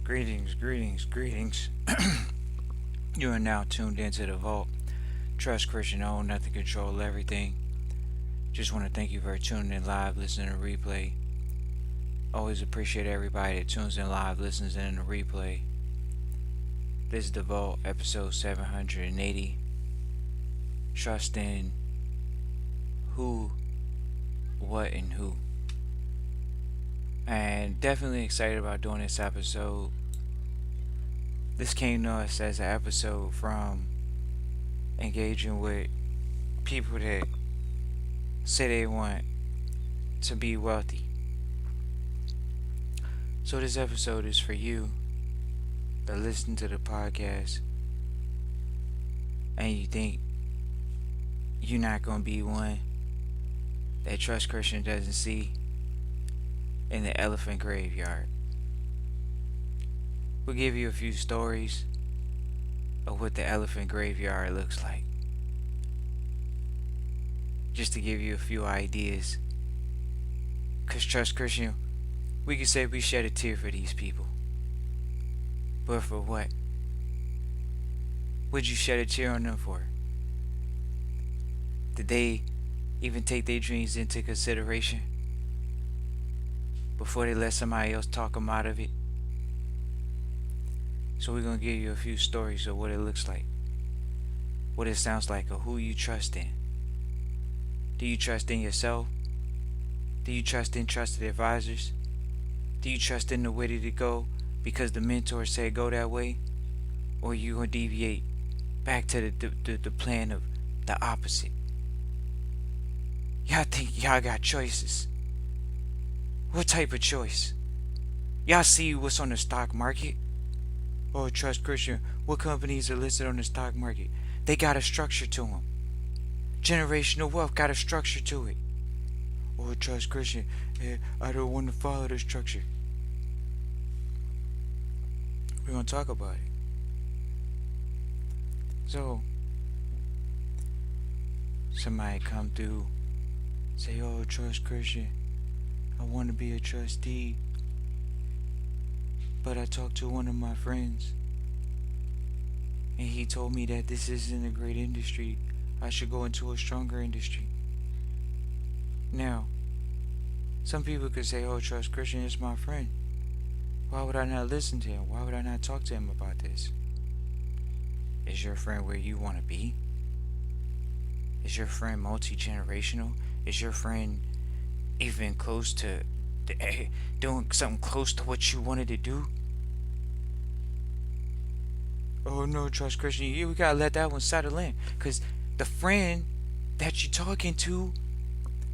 Greetings. You are now tuned into the vault. Trust Christian, own nothing, control everything. Just want to thank you for tuning in live, listening to replay. Always appreciate everybody that tunes in live, listens in the replay. This is the vault, episode 780. Trust in who, what, and who. And definitely excited about doing this episode. This came to us as an episode from engaging with people that say they want to be wealthy. So this episode is for you that listen to the podcast and you think you're not going to be one that Trust Christian doesn't see in the elephant graveyard. We'll give you a few stories of what the elephant graveyard looks like, just to give you a few ideas. Because Trust Christian, we could say we shed a tear for these people. But for what? Would you shed a tear on them for? Did they even take their dreams into consideration before they let somebody else talk them out of it? So we're going to give you a few stories of what it looks like, what it sounds like, or who you trust in. Do you trust in yourself? Do you trust in trusted advisors? Do you trust in the way to go because the mentor said go that way? Or are you going to deviate back to the plan of the opposite? Y'all think y'all got choices. What type of choice? Y'all see what's on the stock market? Oh, Trust Christian, what companies are listed on the stock market? They got a structure to them. Generational wealth got a structure to it. Oh, Trust Christian, I don't want to follow the structure. We're going to talk about it. So, somebody come through, say, oh, Trust Christian, I want to be a trustee. But I talked to one of my friends, and he told me that this isn't a great industry. I should go into a stronger industry. Now, some people could say, oh, Trust Christian is my friend. Why would I not listen to him? Why would I not talk to him about this? Is your friend where you want to be? Is your friend multi-generational? Is your friend even close to doing something close to what you wanted to do? Oh no, Trust Christian, we gotta let that one settle in. Because the friend that you're talking to,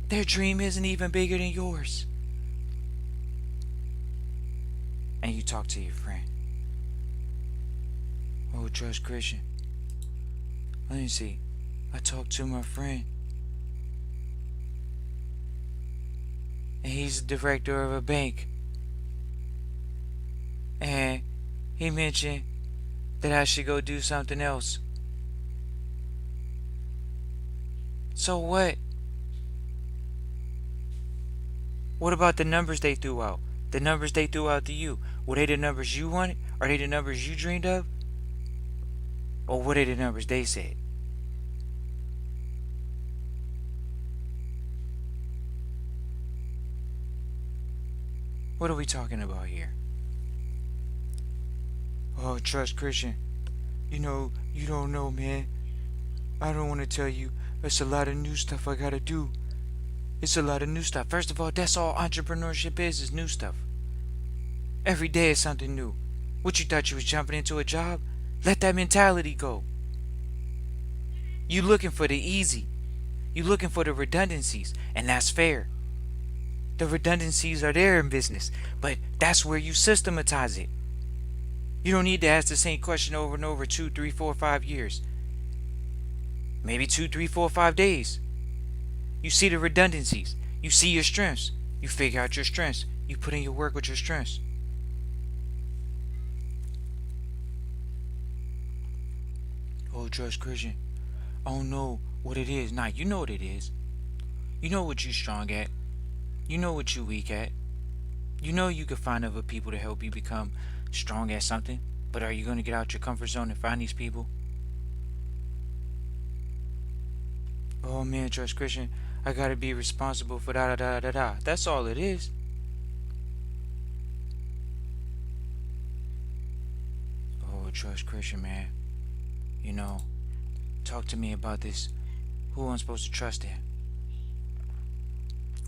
their dream isn't even bigger than yours. And you talk to your friend. Oh, Trust Christian, let me see. I talked to my friend, and he's the director of a bank. And he mentioned that I should go do something else. So what? What about the numbers they threw out? The numbers they threw out to you. Were they the numbers you wanted? Are they the numbers you dreamed of? Or were they the numbers they said? What are we talking about here? Oh, Trust Christian, you don't know, man. I don't want to tell you. It's a lot of new stuff I gotta do. It's a lot of new stuff. First of all, that's all entrepreneurship is new stuff. Every day is something new. What, you thought you was jumping into a job? Let that mentality go. You looking for the easy. You looking for the redundancies, and that's fair. The redundancies are there in business, but that's where you systematize it. You don't need to ask the same question over and over 2, 3, 4, 5 years. Maybe 2, 3, 4, 5 days. You see the redundancies. You see your strengths. You figure out your strengths. You put in your work with your strengths. Oh, Trust Christian, I don't know what it is. Nah, you know what it is. You know what you strong at. You know what you weak at. You know you can find other people to help you become strong at something, but are you going to get out your comfort zone and find these people? Oh man, Trust Christian, I gotta be responsible for da da da da da. That's all it is. Oh, Trust Christian, man. You know, talk to me about this. Who I'm supposed to trust in?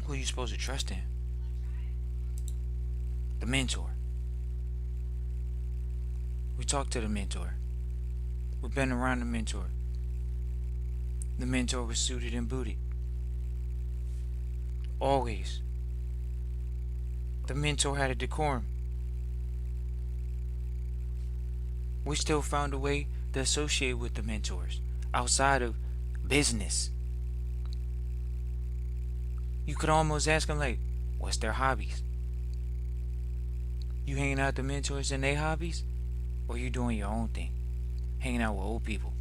Who are you supposed to trust in? The mentor. We talked to the mentor. We've been around the mentor. The mentor was suited and booted. Always. The mentor had a decorum. We still found a way to associate with the mentors outside of business. You could almost ask them, like, what's their hobbies? You hanging out with the mentors and their hobbies? Or you doing your own thing? Hanging out with old people,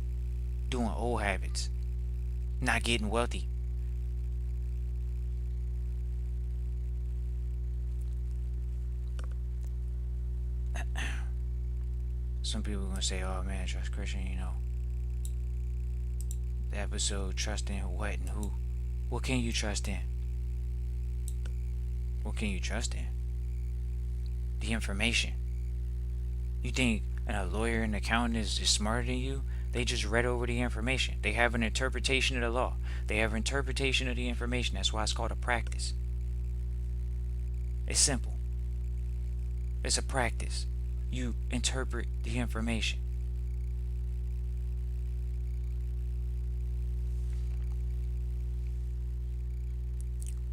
doing old habits, not getting wealthy. Some people are gonna say, oh man, Trust Christian, the episode trust in what and who. What can you trust in? What can you trust in? The information. You think a lawyer and accountant is just smarter than you? They just read over the information. They have an interpretation of the law. They have an interpretation of the information. That's why it's called a practice. It's simple. It's a practice. You interpret the information.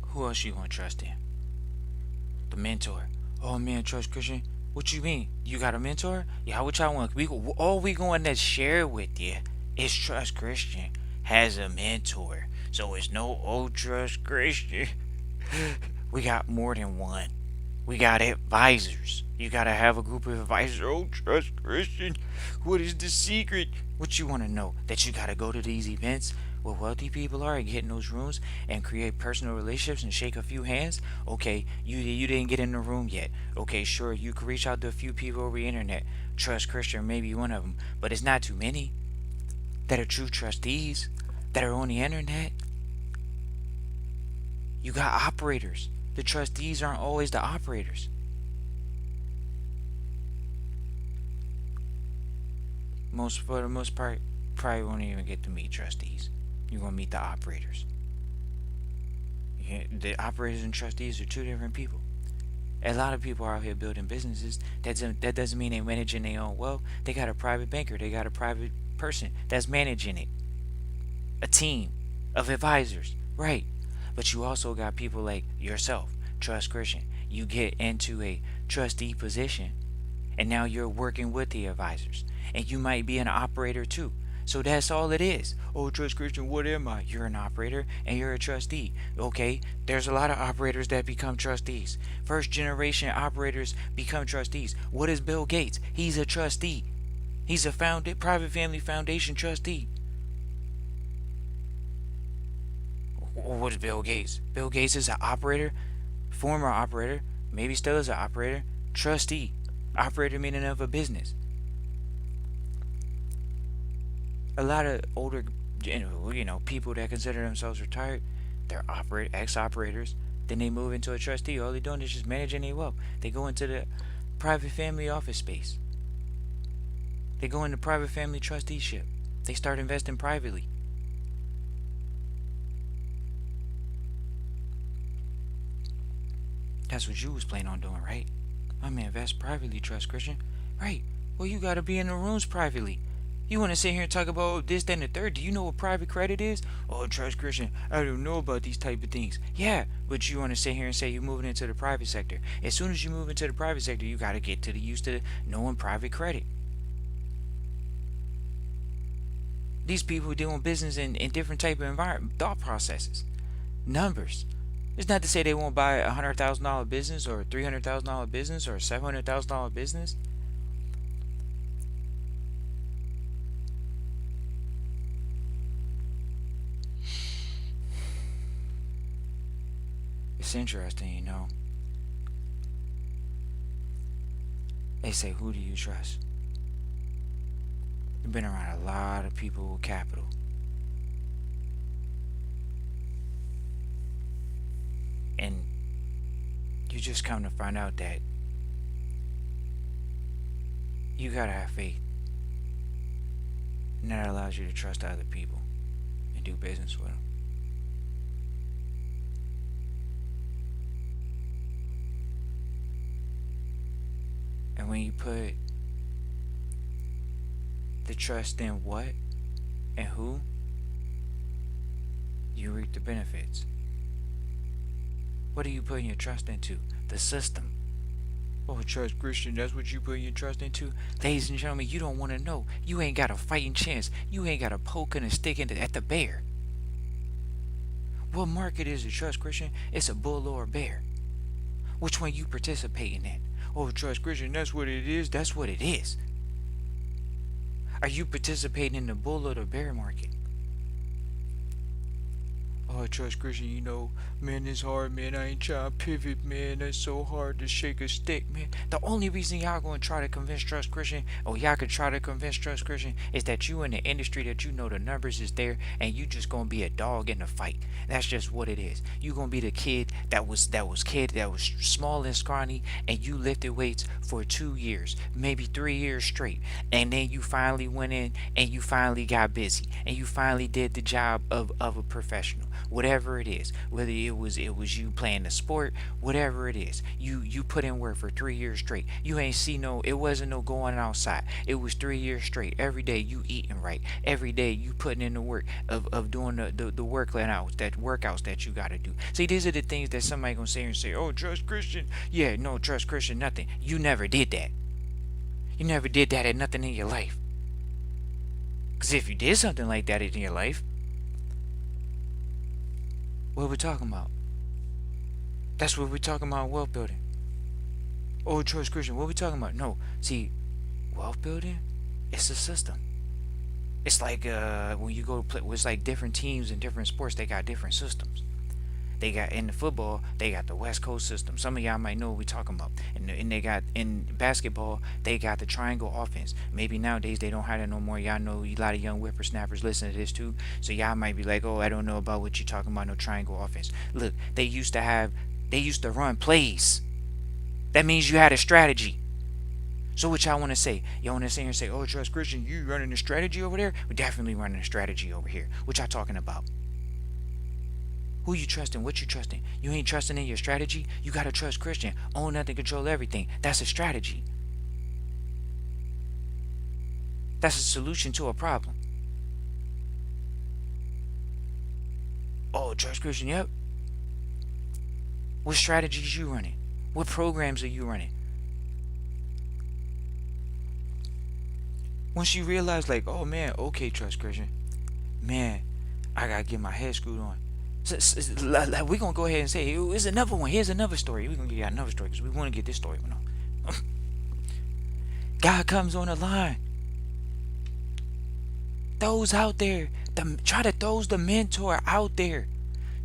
Who else you gonna trust in? The mentor. Oh man, Trust Christian. What you mean? You got a mentor? Yeah, what y'all want? All we going to share with you is Trust Christian has a mentor. So it's no old Trust Christian. We got more than one. We got advisors. You gotta have a group of advisors. Oh, Trust Christian. What is the secret? What you wanna know? That you gotta go to these events where wealthy people are and get in those rooms and create personal relationships and shake a few hands? Okay, you didn't get in the room yet. Okay, sure, you can reach out to a few people over the internet. Trust Christian may be one of them, but it's not too many that are true trustees that are on the internet. You got operators. The trustees aren't always the operators. For the most part, probably won't even get to meet trustees. You're gonna meet the operators. The operators and trustees are two different people. A lot of people are out here building businesses. That doesn't mean they're managing their own wealth. They got a private banker. They got a private person that's managing it. A team of advisors, right? But you also got people like yourself, Trust Christian. You get into a trustee position, and now you're working with the advisors, and you might be an operator too. So that's all it is. Oh, Trust Christian, what am I? You're an operator and you're a trustee. Okay, there's a lot of operators that become trustees. First generation operators become trustees. What is Bill Gates? He's a trustee. He's a private family foundation trustee. What is Bill Gates? Bill Gates is an operator, former operator, maybe still is an operator, trustee. Operator meaning of a business. A lot of older, people that consider themselves retired, they're ex-operators. Then they move into a trustee. All they're doing is just managing their wealth. They go into the private family office space. They go into private family trusteeship. They start investing privately. That's what you was planning on doing, right? I'm gonna invest privately, Trust Christian. Right. Well, you gotta be in the rooms privately. You want to sit here and talk about this, then, the third? Do you know what private credit is? Oh, Trust Christian, I don't know about these type of things. Yeah, but you want to sit here and say you're moving into the private sector. As soon as you move into the private sector, you got to get to the used to knowing private credit. These people doing business in different type of environment thought processes, numbers. It's not to say they won't buy $100,000 business or $300,000 business or $700,000 business. It's interesting. They say, who do you trust? You've been around a lot of people with capital. And you just come to find out that you gotta have faith. And that allows you to trust other people and do business with them. And when you put the trust in what and who, you reap the benefits. What are you putting your trust into? The system. Oh, trust Christian, that's what you put your trust into? Ladies and gentlemen, you don't want to know. You ain't got a fighting chance. You ain't got a poke and a stick at the bear. What market is a trust Christian? It's a bull or a bear. Which one you participating in? Oh, trust Christian, that's what it is. That's what it is. Are you participating in the bull or the bear market? Oh, trust Christian, man, it's hard, man. I ain't trying to pivot, man. That's so hard to shake a stick, man. The only reason y'all gonna try to convince Trust Christian, or y'all could try to convince Trust Christian, is that you in the industry that you know the numbers is there, and you just gonna be a dog in the fight. That's just what it is. You gonna be the kid that was small and scrawny, and you lifted weights for 2 years, maybe 3 years straight, and then you finally went in and you finally got busy, and you finally did the job of a professional. Whatever it is, whether it was you playing the sport, whatever it is, you put in work for 3 years straight. You ain't see no, it wasn't no going outside. It was 3 years straight. Every day you eating right. Every day you putting in the work of doing the workouts that you gotta do. See, these are the things that somebody gonna say and say, oh, trust Christian. Yeah, no, trust Christian, nothing. You never did that. You never did that at nothing in your life. Because if you did something like that in your life, what are we talking about? That's what we're talking about, wealth building. Oh, trust Christian, what are we talking about? No, see, wealth building, it's a system. It's like when you go to play, it's like different teams in different sports, they got different systems. They got in the football, they got the West Coast system. Some of y'all might know what we're talking about. And they got in basketball, they got the triangle offense. Maybe nowadays they don't have that no more. Y'all know a lot of young whippersnappers listen to this too. So y'all might be like, oh, I don't know about what you're talking about, no triangle offense. Look, they used to run plays. That means you had a strategy. So what y'all want to say? Y'all want to sit here and say, oh, trust Christian, you running a strategy over there? We're definitely running a strategy over here. What y'all talking about? Who you trusting? What you trusting? You ain't trusting in your strategy? You gotta trust Christian. Own nothing, control everything. That's a strategy. That's a solution to a problem. Oh, trust Christian, yep. What strategies you running? What programs are you running? Once you realize, like, oh man, okay, trust Christian, man, I gotta get my head screwed on. We're gonna go ahead and say, here's another one. Here's another story. We're gonna give you another story because we want to get this story on. God comes on the line. Those out there, try to throw the mentor out there.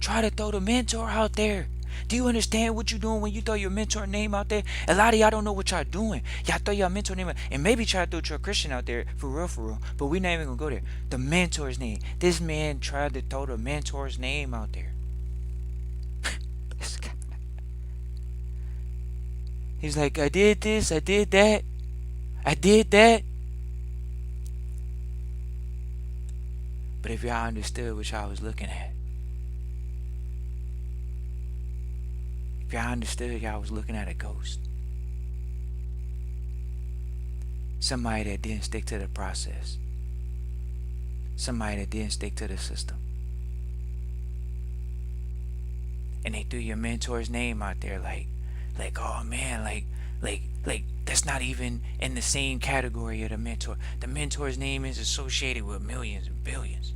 Try to throw the mentor out there. Do you understand what you're doing when you throw your mentor name out there? A lot of y'all don't know what y'all doing. Y'all throw your mentor name out, and maybe try to throw your Christian out there for real. But we're not even gonna go there. The mentor's name. This man tried to throw the mentor's name out there. He's like, I did this, I did that, I did that. But if y'all understood what y'all was looking at, if y'all understood y'all was looking at a ghost. Somebody that didn't stick to the process. Somebody that didn't stick to the system. And they threw your mentor's name out there like, oh man, like that's not even in the same category of the mentor. The mentor's name is associated with millions and billions.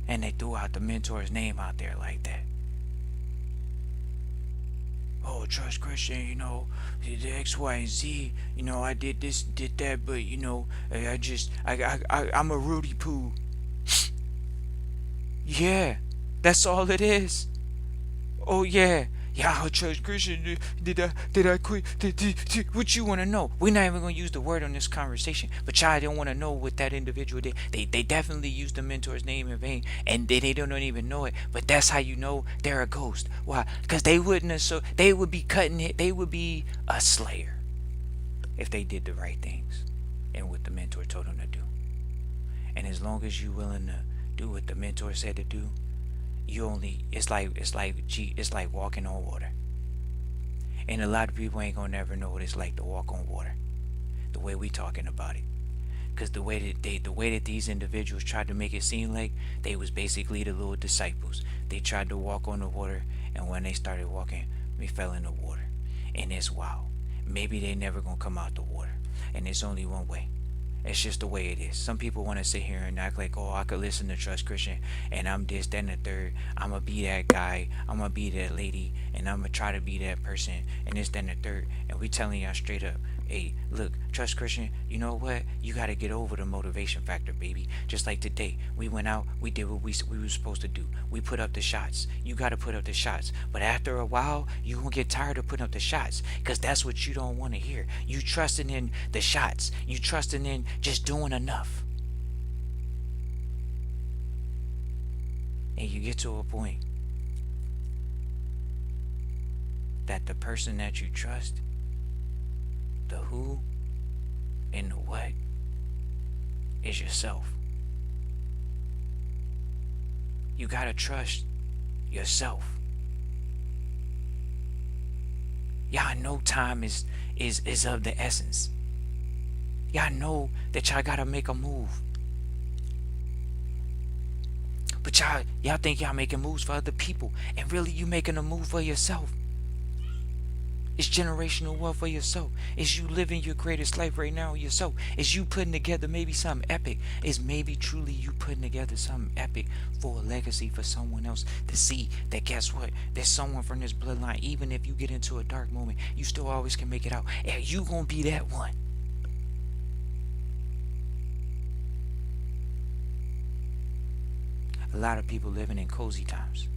And they threw out the mentor's name out there like that. Oh, trust Christian, the X, Y, and Z, I did this, did that, but I'm a Rudy Poo. Yeah, that's all it is. Oh yeah, Y'all trust Christian? Did I quit? What you want to know? We're not even gonna use the word on this conversation, but y'all don't want to know what that individual did. They definitely used the mentor's name in vain, and they don't even know it. But that's how you know they're a ghost. Why? Because they wouldn't have. So they would be cutting it. They would be a slayer if they did the right things and what the mentor told them to do. And as long as you willing to do what the mentor said to do, you only it's like walking on water. And a lot of people ain't gonna never know what it's like to walk on water the way we talking about it, because the way that these individuals tried to make it seem like they was basically the little disciples. They tried to walk on the water, and when they started walking, they fell in the water. And it's wild. Maybe they never gonna come out the water, and it's only one way. It's just the way it is. Some people want to sit here and act like, oh, I could listen to Trust Christian, and I'm this, that, and the third. I'm going to be that guy. I'm going to be that lady, and I'm going to try to be that person, and this, that, and the third. And we telling y'all straight up, hey, look, Trust Christian, you know what? You got to get over the motivation factor, baby. Just like today, we went out, we did what we were supposed to do. We put up the shots. You got to put up the shots. But after a while, you going to get tired of putting up the shots, because that's what you don't want to hear. You trusting in the shots. You trusting in just doing enough. And you get to a point that the person that you trust, the who and the what, is yourself. You gotta trust yourself. Y'all know time is of the essence. Y'all know that y'all gotta make a move. But y'all think y'all making moves for other people, and really you making a move for yourself. It's generational wealth for yourself. It's you living your greatest life right now yourself. It's you putting together maybe something epic. It's maybe truly you putting together something epic for a legacy for someone else to see that, guess what? There's someone from this bloodline. Even if you get into a dark moment, you still always can make it out. And you gonna be that one. A lot of people living in cozy times.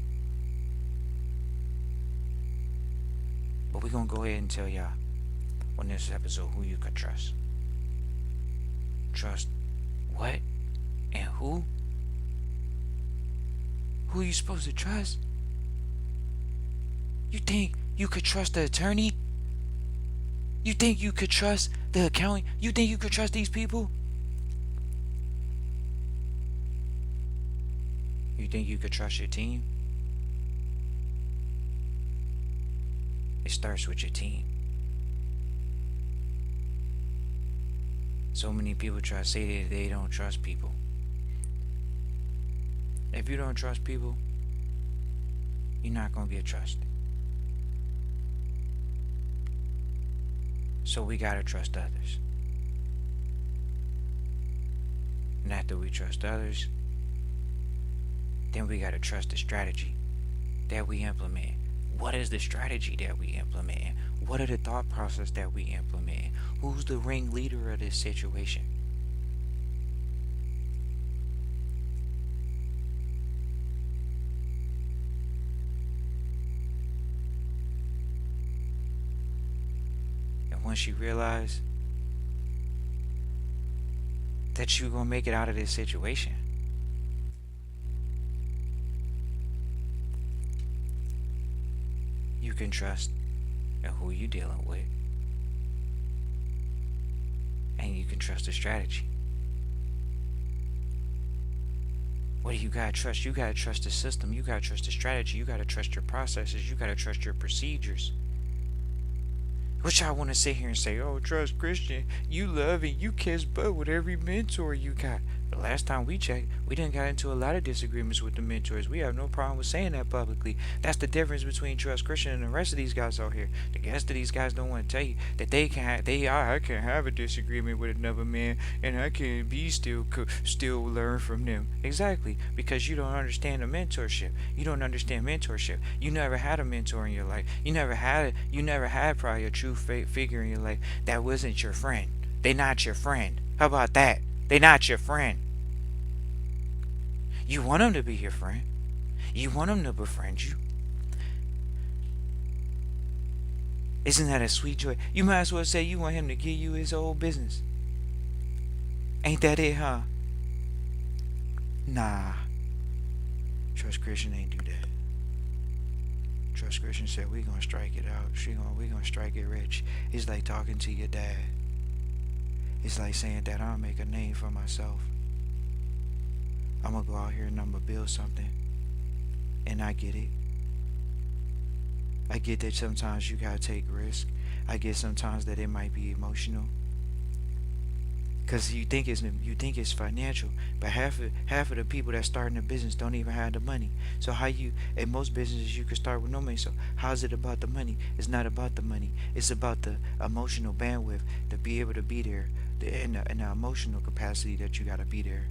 But we're going to go ahead and tell y'all on this episode who you could trust. Trust what and who? Who are you supposed to trust? You think you could trust the attorney? You think you could trust the accountant? You think you could trust these people? You think you could trust your team? It starts with your team. So many people try to say that they don't trust people. If you don't trust people, you're not going to get trusted. So we got to trust others. And after we trust others, then we got to trust the strategy that we implement. What is the strategy that we implement? What are the thought process that we implement? Who's the ringleader of this situation? And once you realize that you're going to make it out of this situation, you can trust in who you're dealing with, and you can trust the strategy. What do you gotta trust? You gotta trust the system. You gotta trust the strategy. You gotta trust your processes. You gotta trust your procedures. Which I want to sit here and say, oh, Trust Christian, you love and you kiss butt with every mentor you got. The last time we checked, we didn't got into a lot of disagreements with the mentors. We have no problem with saying that publicly. That's the difference between Trust Christian and the rest of these guys out here. The rest of these guys don't want to tell you that I can have a disagreement with another man, and I can be still learn from them. Exactly, because you don't understand the mentorship. You don't understand mentorship. You never had a mentor in your life. You never had probably a true figure in your life that wasn't your friend. They not your friend. How about that? They not your friend. You want them to be your friend. You want them to befriend you. Isn't that a sweet joy? You might as well say you want him to give you his whole business. Ain't that it, huh? Nah. Trust Christian ain't do that. Trust Christian said we gonna strike it out. We gonna strike it rich. It's like talking to your dad. It's like saying that I'll make a name for myself. I'm gonna go out here and I'm gonna build something. And I get it. I get that sometimes you gotta take risks. I get sometimes that it might be emotional. Cause you think it's financial, but half of the people that starting a business don't even have the money. So how you in most businesses you can start with no money. So how's it about the money? It's not about the money. It's about the emotional bandwidth to be able to be there, and the emotional capacity that you gotta be there.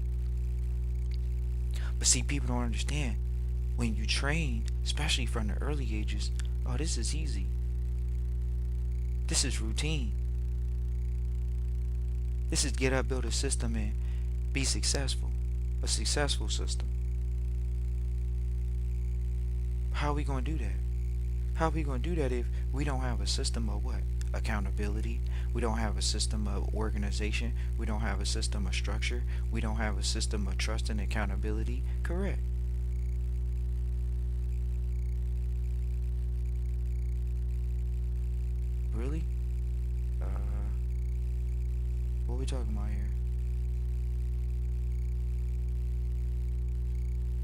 But see, people don't understand when you train, especially from the early ages. Oh, this is easy. This is routine. This is get up, build a system, and be successful. A successful system. How are we going to do that? How are we going to do that if we don't have a system of what? Accountability. We don't have a system of organization. We don't have a system of structure. We don't have a system of trust and accountability. Correct. Really? Uh, what are we talking about here?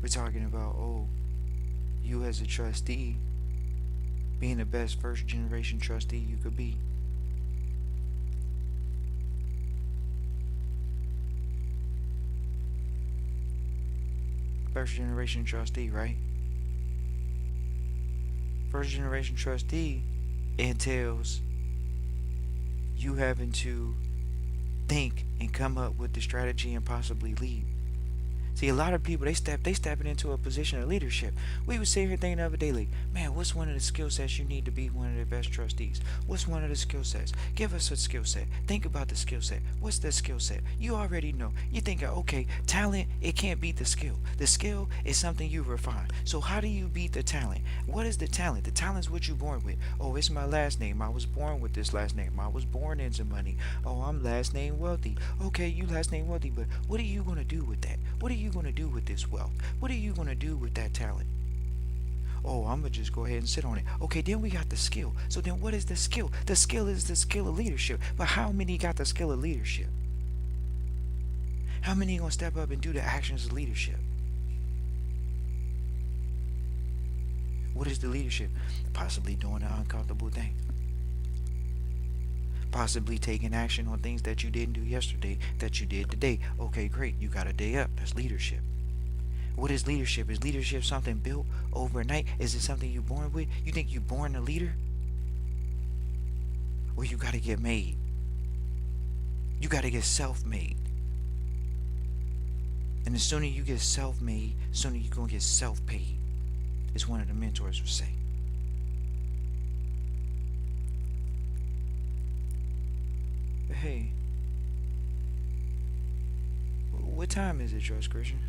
We're talking about, oh, you as a trustee being the best first generation trustee you could be. First generation trustee, right? First generation trustee entails you having to think and come up with the strategy and possibly lead. See, a lot of people they stepping into a position of leadership. We would sit here thinking the other day, like, man, what's one of the skill sets you need to be one of the best trustees? What's one of the skill sets? Give us a skill set. Think about the skill set. What's the skill set? You already know. You think, okay, talent, it can't beat the skill. The skill is something you refine. So how do you beat the talent? What is the talent? The talent is what you're born with. Oh, it's my last name. I was born with this last name. I was born into money. Oh, I'm last name wealthy. Okay, you last name wealthy, but what are you gonna do with that? What are you going to do with this wealth? What are you going to do with that talent? Oh, I'm going to just go ahead and sit on it. Okay, then we got the skill. So then what is the skill? The skill is the skill of leadership. But how many got the skill of leadership? How many going to step up and do the actions of leadership? What is the leadership? Possibly doing an uncomfortable thing. Possibly taking action on things that you didn't do yesterday that you did today. Okay, great. You got a day up. That's leadership. What is leadership? Is leadership something built overnight? Is it something you're born with? You think you're born a leader? Or you got to get made? You got to get self-made. And the sooner you get self-made, the sooner you're going to get self-paid. As one of the mentors would say. But hey, what time is it, Trust Christian?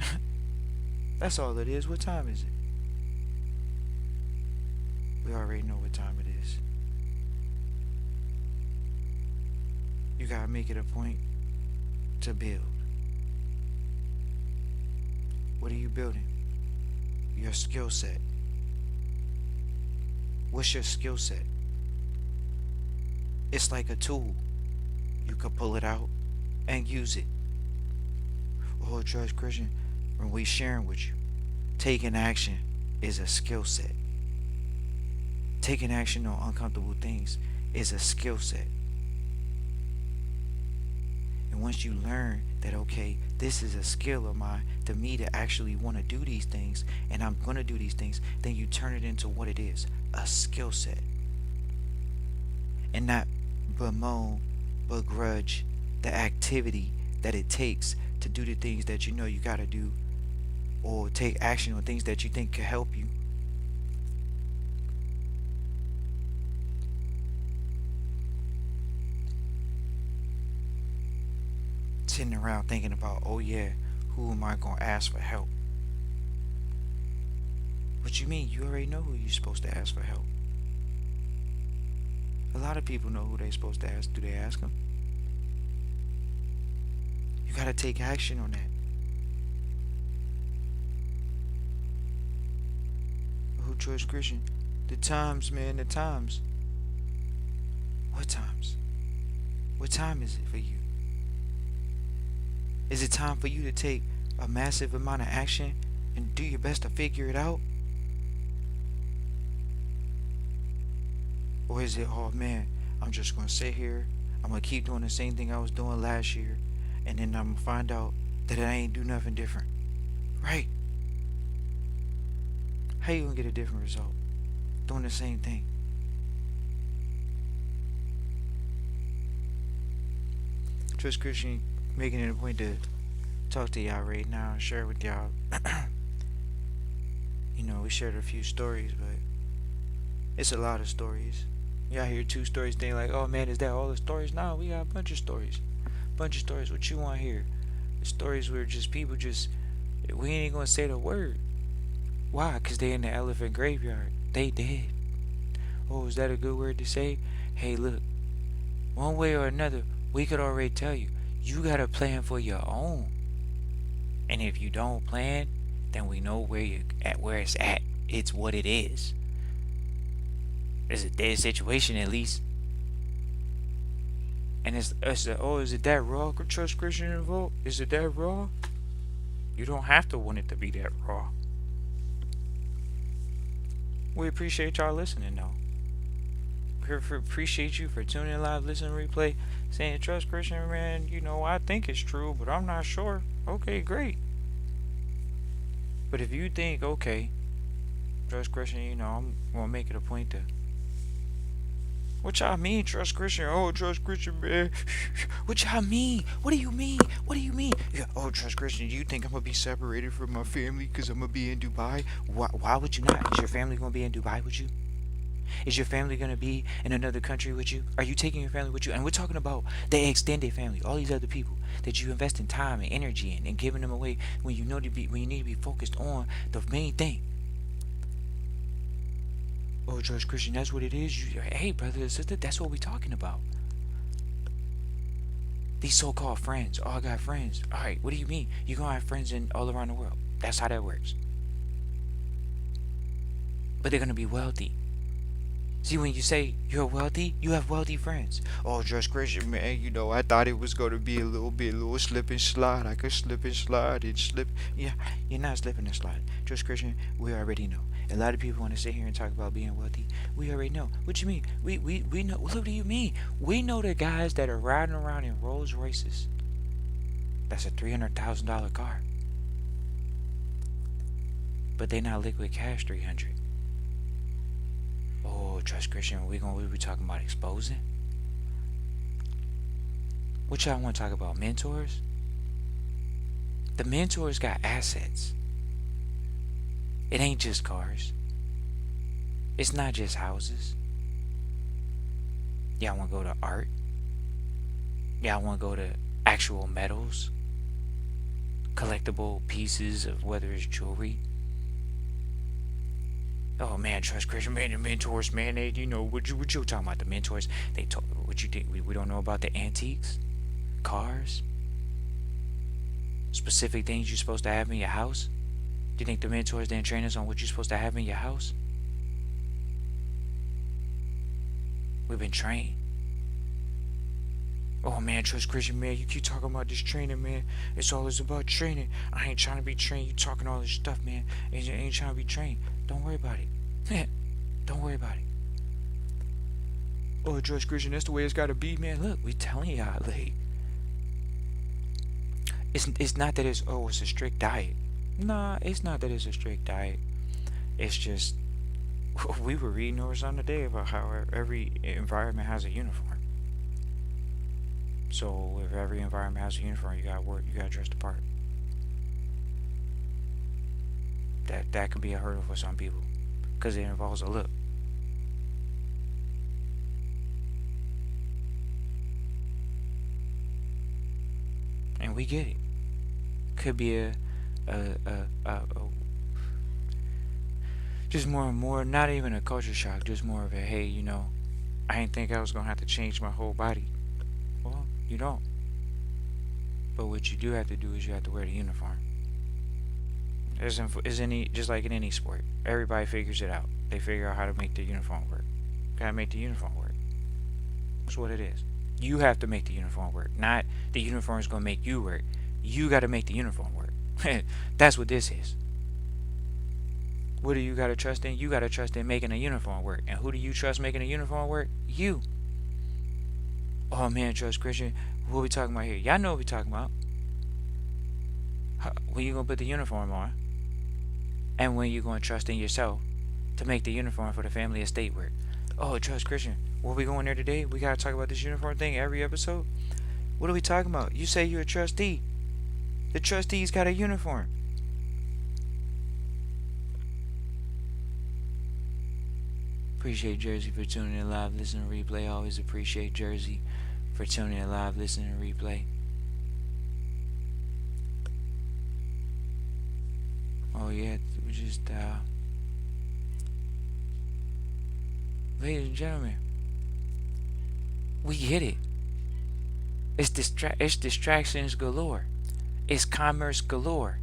That's all it is. What time is it? We already know what time it is. You gotta make it a point to build. What are you building? Your skill set. What's your skill set? It's like a tool. You could pull it out and use it. Oh, Trust Christian, when we sharing with you, taking action is a skill set. Taking action on uncomfortable things is a skill set. And once you learn that, okay, this is a skill of mine to me to actually want to do these things, and I'm going to do these things, then you turn it into what it is, a skill set. And not bemoan, begrudge the activity that it takes to do the things that you know you got to do, or take action on things that you think could help you. Sitting around thinking about, oh yeah, who am I going to ask for help? What you mean? You already know who you're supposed to ask for help. A lot of people know who they supposed to ask. Do they ask them? You gotta take action on that. Who trusts Christian? The times, man, the times. What times? What time is it for you? Is it time for you to take a massive amount of action and do your best to figure it out? Or is it, oh man, I'm just gonna sit here, I'm gonna keep doing the same thing I was doing last year, and then I'm gonna find out that I ain't do nothing different? Right? How you gonna get a different result? Doing the same thing. Trust Christian making it a point to talk to y'all right now and share with y'all. We shared a few stories, but it's a lot of stories. Y'all hear two stories, think like, oh man, is that all the stories? No, we got a bunch of stories. Bunch of stories. What you want here? The stories where just people just, we ain't gonna say the word. Why? Because they in the elephant graveyard. They dead. Oh, is that a good word to say? Hey, look, one way or another, we could already tell you, you got to plan for your own. And if you don't plan, then we know where you at, where it's at. It's what it is. It's a dead situation at least. And is it that raw? Trust Christian and vote? Is it that raw? You don't have to want it to be that raw. We appreciate y'all listening though. We appreciate you for tuning in live, listening replay, saying trust Christian, man. I think it's true, but I'm not sure. Okay, great. But if you think, okay, trust Christian, I'm gonna make it a point to. What y'all mean, trust Christian? Oh, trust Christian, man. What y'all mean? What do you mean? What do you mean? Yeah, oh, trust Christian, you think I'm gonna be separated from my family because I'm gonna be in Dubai? Why would you not? Is your family gonna be in Dubai with you? Is your family going to be in another country with you? Are you taking your family with you? And we're talking about the extended family, all these other people that you invest in time and energy in and giving them away when you need to be focused on the main thing. Oh, George Christian, that's what it is. Hey, brother and sister, that's what we're talking about. These so-called friends. Oh, I got friends. All right, what do you mean? You're going to have friends in all around the world. That's how that works. But they're going to be wealthy. See, when you say you're wealthy, you have wealthy friends. Oh, just Christian, man, I thought it was going to be a little slip and slide. I could slip and slide and slip. Yeah, you're not slipping and sliding. Just Christian, we already know. A lot of people want to sit here and talk about being wealthy. We already know. What you mean? We know. What do you mean? We know the guys that are riding around in Rolls Royces. That's a $300,000 car. But they not liquid cash 300. Oh, trust Christian, we be talking about exposing? What y'all want to talk about? Mentors? The mentors got assets. It ain't just cars. It's not just houses. Y'all want to go to art? Y'all want to go to actual metals? Collectible pieces of whether it's jewelry? Oh man, trust Christian, man, the mentors, man, what you talking about? The mentors, they talk. What you think? We don't know about the antiques, cars, specific things you're supposed to have in your house. Do you think the mentors didn't train us on what you're supposed to have in your house? We've been trained. Oh man, trust Christian, man, you keep talking about this training, man. It's always about training. I ain't trying to be trained. You talking all this stuff, man. Ain't trying to be trained. Don't worry about it. Don't worry about it. Oh, trust Christian, that's the way it's gotta be, man. Look, we telling y'all, like, it's not that it's a strict diet. Nah, it's not that it's a strict diet. It's just we were reading over on the day about how every environment has a uniform. So if every environment has a uniform, you gotta work, you gotta dress the part. That could be a hurdle for some people, because it involves a look. And we get it. Could be a just more and more, not even a culture shock, just more of a, hey, I didn't think I was gonna have to change my whole body. Well, you don't. But what you do have to do is you have to wear the uniform. Is any just like in any sport. Everybody figures it out. They figure out how to make the uniform work. Gotta make the uniform work. That's what it is. You have to make the uniform work. Not the uniform is gonna make you work. You gotta make the uniform work. That's what this is. What do you gotta trust in? You gotta trust in making a uniform work. And who do you trust making a uniform work? You. Oh man, trust Christian. What we talking about here? Y'all know what we talking about. When you gonna put the uniform on, and when you gonna trust in yourself to make the uniform for the family estate work. Oh, trust Christian. What we going there today? We gotta talk about this uniform thing every episode. What are we talking about? You say you're a trustee. The trustee's got a uniform. Appreciate Jersey for tuning in live, listening to replay. Always appreciate Jersey for tuning in live, listening to replay. Oh yeah, we just ladies and gentlemen, we get it. It's distractions galore. It's commerce galore.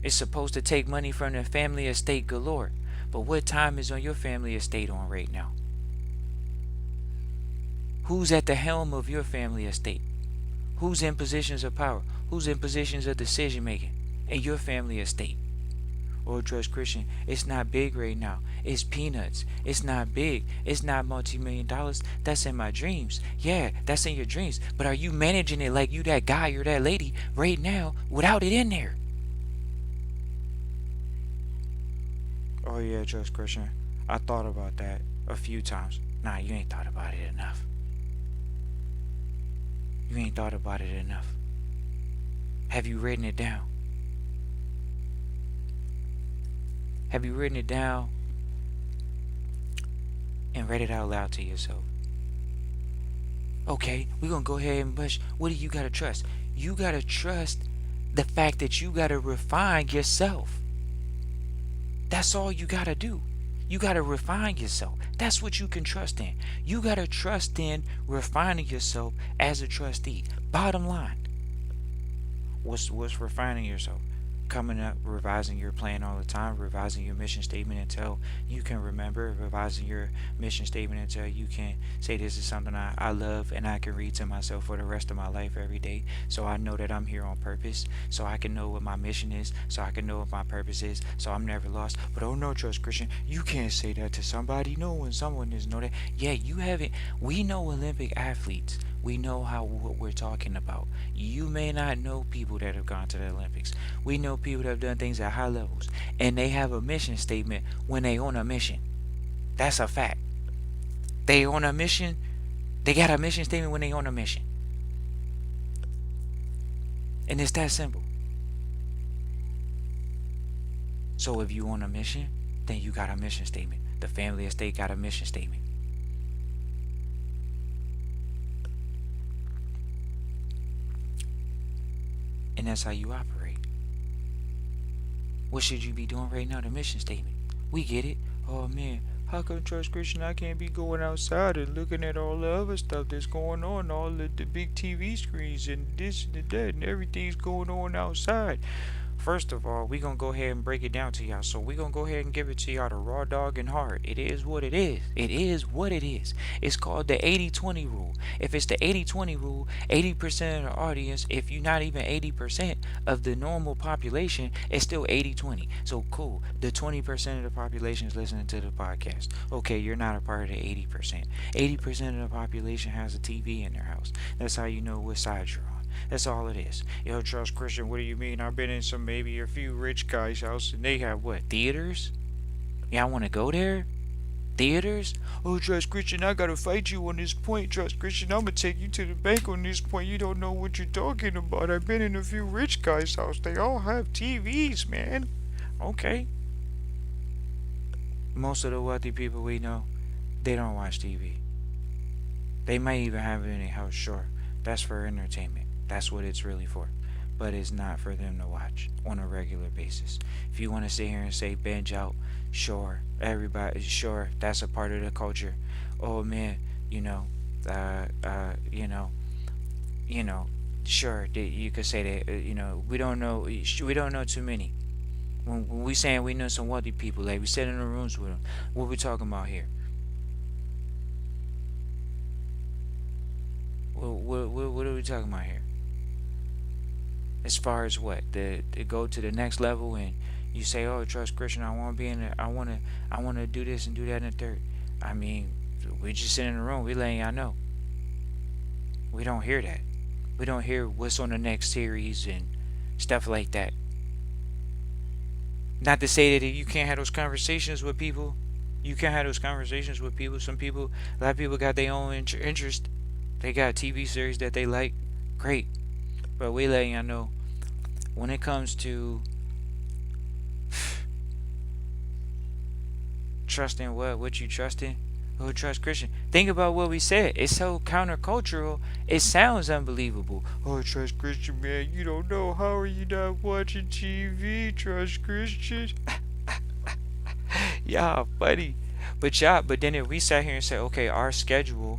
It's supposed to take money from the family estate galore. But what time is on your family estate on right now? Who's at the helm of your family estate? Who's in positions of power? Who's in positions of decision making in your family estate? Oh, trust Christian, it's not big right now. It's peanuts. It's not big. It's not multi-million dollars. That's in my dreams. Yeah, that's in your dreams. But are you managing it like you that guy or that lady right now without it in there? Oh yeah, trust Christian. I thought about that a few times. Nah, you ain't thought about it enough. You ain't thought about it enough. Have you written it down? Have you written it down and read it out loud to yourself? Okay, we're gonna go ahead and push. What do you gotta trust? You gotta trust the fact that you gotta refine yourself. That's all you gotta do. You gotta refine yourself. That's what you can trust in. You gotta trust in refining yourself as a trustee. Bottom line. What's refining yourself? Coming up, revising your plan all the time, revising your mission statement until you can remember, revising your mission statement until you can say this is something I love and I can read to myself for the rest of my life every day. So I know that I'm here on purpose, so I can know what my mission is, so I can know what my purpose is, so I'm never lost. But oh no, trust Christian, you can't say that to somebody. No one, someone doesn't know that. Yeah, you haven't. We know Olympic athletes. We know what we're talking about. You may not know people that have gone to the Olympics. We know people that have done things at high levels, and they have a mission statement when they on a mission. That's a fact. They on a mission. They got a mission statement when they on a mission, and it's that simple. So if you on a mission, then you got a mission statement. The family estate got a mission statement. And that's how you operate. What should you be doing right now? The mission statement. We get it. Oh man, how come trust Christian I can't be going outside and looking at all the other stuff that's going on, all the big TV screens and this and that and everything's going on outside? First of all, we gonna go ahead and break it down to y'all. So we gonna go ahead and give it to y'all the raw dog and hard. It is what it is. It is what it is. It's called the 80-20 rule. If it's the 80-20 rule, 80% of the audience, if you're not even 80% of the normal population, it's still 80-20. So cool. The 20% of the population is listening to the podcast. Okay, you're not a part of the 80%. 80% of the population has a TV in their house. That's how you know what side you're on. That's all it is. Yo, trust Christian, what do you mean? I've been in maybe a few rich guys' house and they have what? Theaters? Yeah, I want to go there? Theaters? Oh, trust Christian, I gotta fight you on this point. Trust Christian, I'm gonna take you to the bank on this point. You don't know what you're talking about. I've been in a few rich guys' house. They all have TVs, man. Okay. Most of the wealthy people we know, they don't watch TV. They might even have it in their house, sure. That's for entertainment. That's what it's really for. But it's not for them to watch on a regular basis. If you want to sit here and say binge out, sure, everybody, sure, that's a part of the culture. oh man, you know, uh, uh, you know, you know, sure, you could say that, we don't know, we don't know too many. When we saying we know some wealthy people, like we sit in the rooms with them, what we talking about here? What are we talking about here? As far as what, to go to the next level, and you say, oh, trust Christian, I want to be in there, I want to do this and do that and the third. I mean, we just sit in the room, we letting y'all know. We don't hear that. We don't hear what's on the next series and stuff like that. Not to say that you can't have those conversations with people. You can't have those conversations with people. Some people, a lot of people got their own interest. They got a TV series that they like. Great. But we letting y'all know, when it comes to trusting what you trusting, who trust Christian. Think about what we said. It's so countercultural. It sounds unbelievable. Oh, trust Christian, man. You don't know. How are you not watching TV? Trust Christian. Yeah, buddy. But then if we sat here and said, okay, our schedule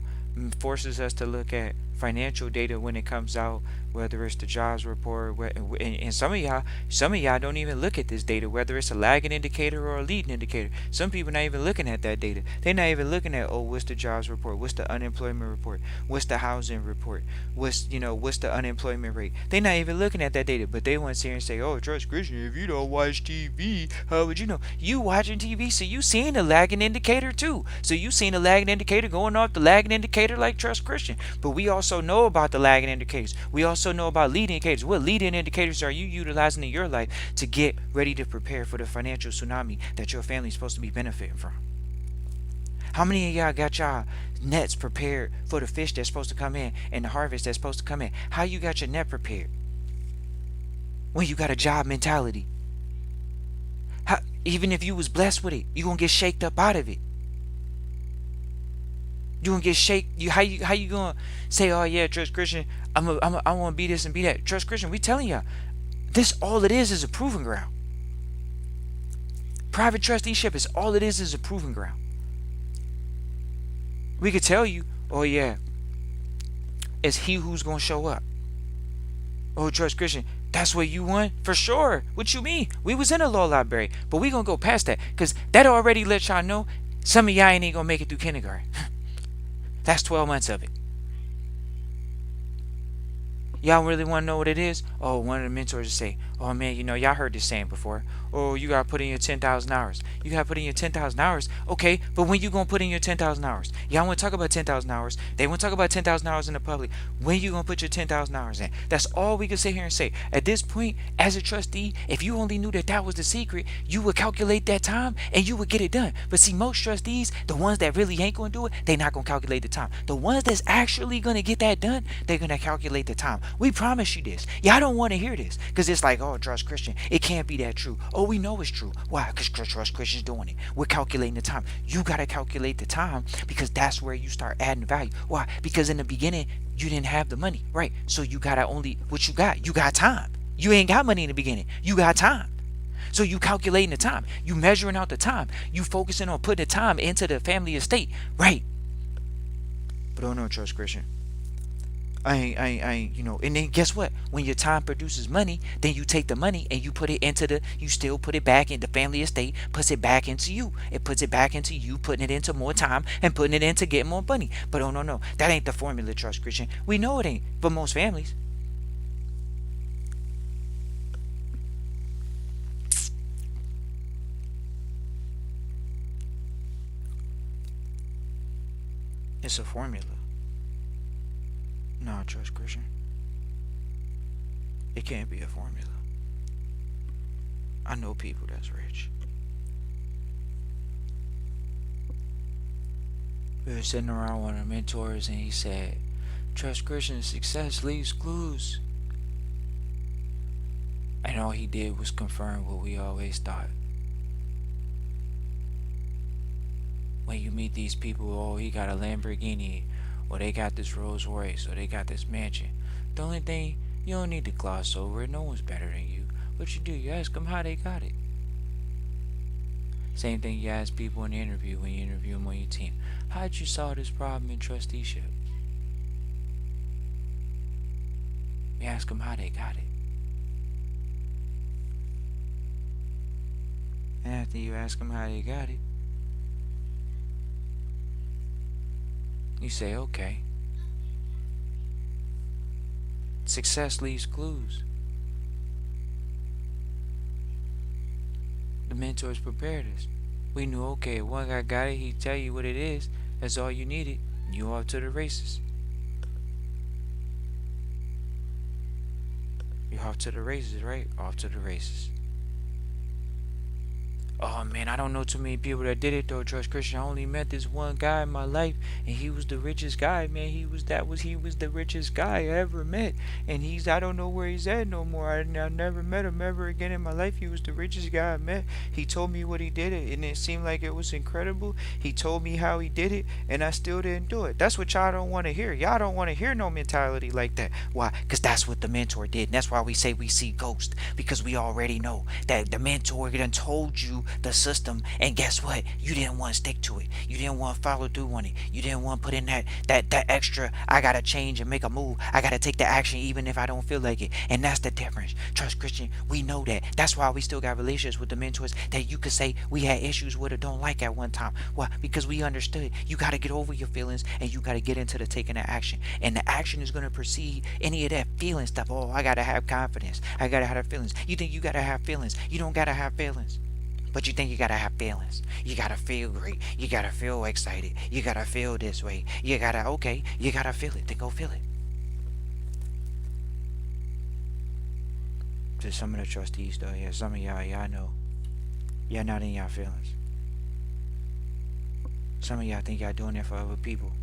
forces us to look at financial data when it comes out, whether it's the jobs report, and some of y'all don't even look at this data, whether it's a lagging indicator or a leading indicator. Some people not even looking at that data. They're not even looking at, oh, what's the jobs report, what's the unemployment report, what's the housing report, what's the unemployment rate. They're not even looking at that data, but they want to sit here and say, oh, trust Christian, if you don't watch TV, how would you know? You watching TV, so you seeing the lagging indicator too. So you seen the lagging indicator going off the lagging indicator like trust Christian. But we also know about the lagging indicators. We also know about leading indicators. What leading indicators are you utilizing in your life to get ready to prepare for the financial tsunami that your family is supposed to be benefiting from? How many of y'all got y'all nets prepared for the fish that's supposed to come in and the harvest that's supposed to come in? How you got your net prepared when you got a job mentality? How, even if you was blessed with it, you gonna get shaked up out of it. You gonna get shake. How you gonna say, oh yeah, trust Christian, I want to be this and be that. Trust Christian, we telling y'all, this all it is a proving ground. Private trusteeship is all it is a proving ground. We could tell you, oh yeah, it's he who's gonna show up. Oh, trust Christian, that's what you want? For sure. What you mean? We was in a law library, but we gonna go past that, because that already let y'all know some of y'all ain't gonna make it through kindergarten. That's 12 months of it. Y'all really want to know what it is? Oh, one of the mentors will say, oh man, y'all heard this saying before. Oh, you got to put in your 10,000 hours. You got to put in your 10,000 hours. Okay, but when you going to put in your 10,000 hours? Y'all want to talk about 10,000 hours. They want to talk about 10,000 hours in the public. When you going to put your 10,000 hours in? That's all we can sit here and say. At this point, as a trustee, if you only knew that that was the secret, you would calculate that time and you would get it done. But see, most trustees, the ones that really ain't going to do it, they not going to calculate the time. The ones that's actually going to get that done, they're going to calculate the time. We promise you this. Y'all don't want to hear this because it's like, oh, trust Christian, it can't be that true. Oh, we know it's true. Why? Because trust Christian's doing it. We're calculating the time. You got to calculate the time because that's where you start adding value. Why? Because in the beginning, you didn't have the money, right? So you got to only, what you got? You got time. You ain't got money in the beginning. You got time. So you calculating the time. You measuring out the time. You focusing on putting the time into the family estate, right? But oh no, trust Christian. And then guess what? When your time produces money, then you take the money and you put it you still put it back in the family estate, puts it back into you. It puts it back into you, putting it into more time and putting it into getting more money. But oh no, that ain't the formula, trust Christian. We know it ain't for most families. It's a formula. No, trust Christian. It can't be a formula. I know people that's rich. We were sitting around one of our mentors and he said, trust Christian, success leaves clues. And all he did was confirm what we always thought. When you meet these people, oh, he got a Lamborghini, or they got this Rolls Royce, or they got this mansion. The only thing, you don't need to gloss over it. No one's better than you. What you do, you ask them how they got it. Same thing you ask people in the interview when you interview them on your team. How'd you solve this problem in trusteeship? You ask them how they got it. And after you ask them how they got it, you say, okay, success leaves clues. The mentors prepared us. We knew, okay, if one guy got it, he'd tell you what it is. That's all you needed. You off to the races. You're off to the races, right? Off to the races. Oh man, I don't know too many people that did it though, Trust Christian. I only met this one guy in my life, and he was the richest guy, man. He was the richest guy I ever met, and I don't know where he's at no more. I never met him ever again in my life. He was the richest guy I met. He told me what he did it, and it seemed like it was incredible. He told me how he did it, and I still didn't do it. That's what y'all don't want to hear. Y'all don't want to hear no mentality like that. Why? Because that's what the mentor did, and that's why we say we see ghosts, because we already know that the mentor done told you the system, and guess what? You didn't want to stick to it. You didn't want to follow through on it. You didn't want to put in that extra. I gotta change and make a move. I gotta take the action even if I don't feel like it. And that's the difference. Trust Christian, we know that. That's why we still got relationships with the mentors that you could say we had issues with or don't like at one time. Why? Because we understood you gotta get over your feelings and you gotta get into the taking the action. And the action is gonna precede any of that feeling stuff. Oh, I gotta have confidence. I gotta have feelings. You think you gotta have feelings? You don't gotta have feelings. But you think you gotta have feelings. You gotta feel great. You gotta feel excited. You gotta feel this way. You gotta feel it. Then go feel it. To some of the trustees though, yeah, some of y'all know. Y'all not in y'all feelings. Some of y'all think y'all doing it for other people.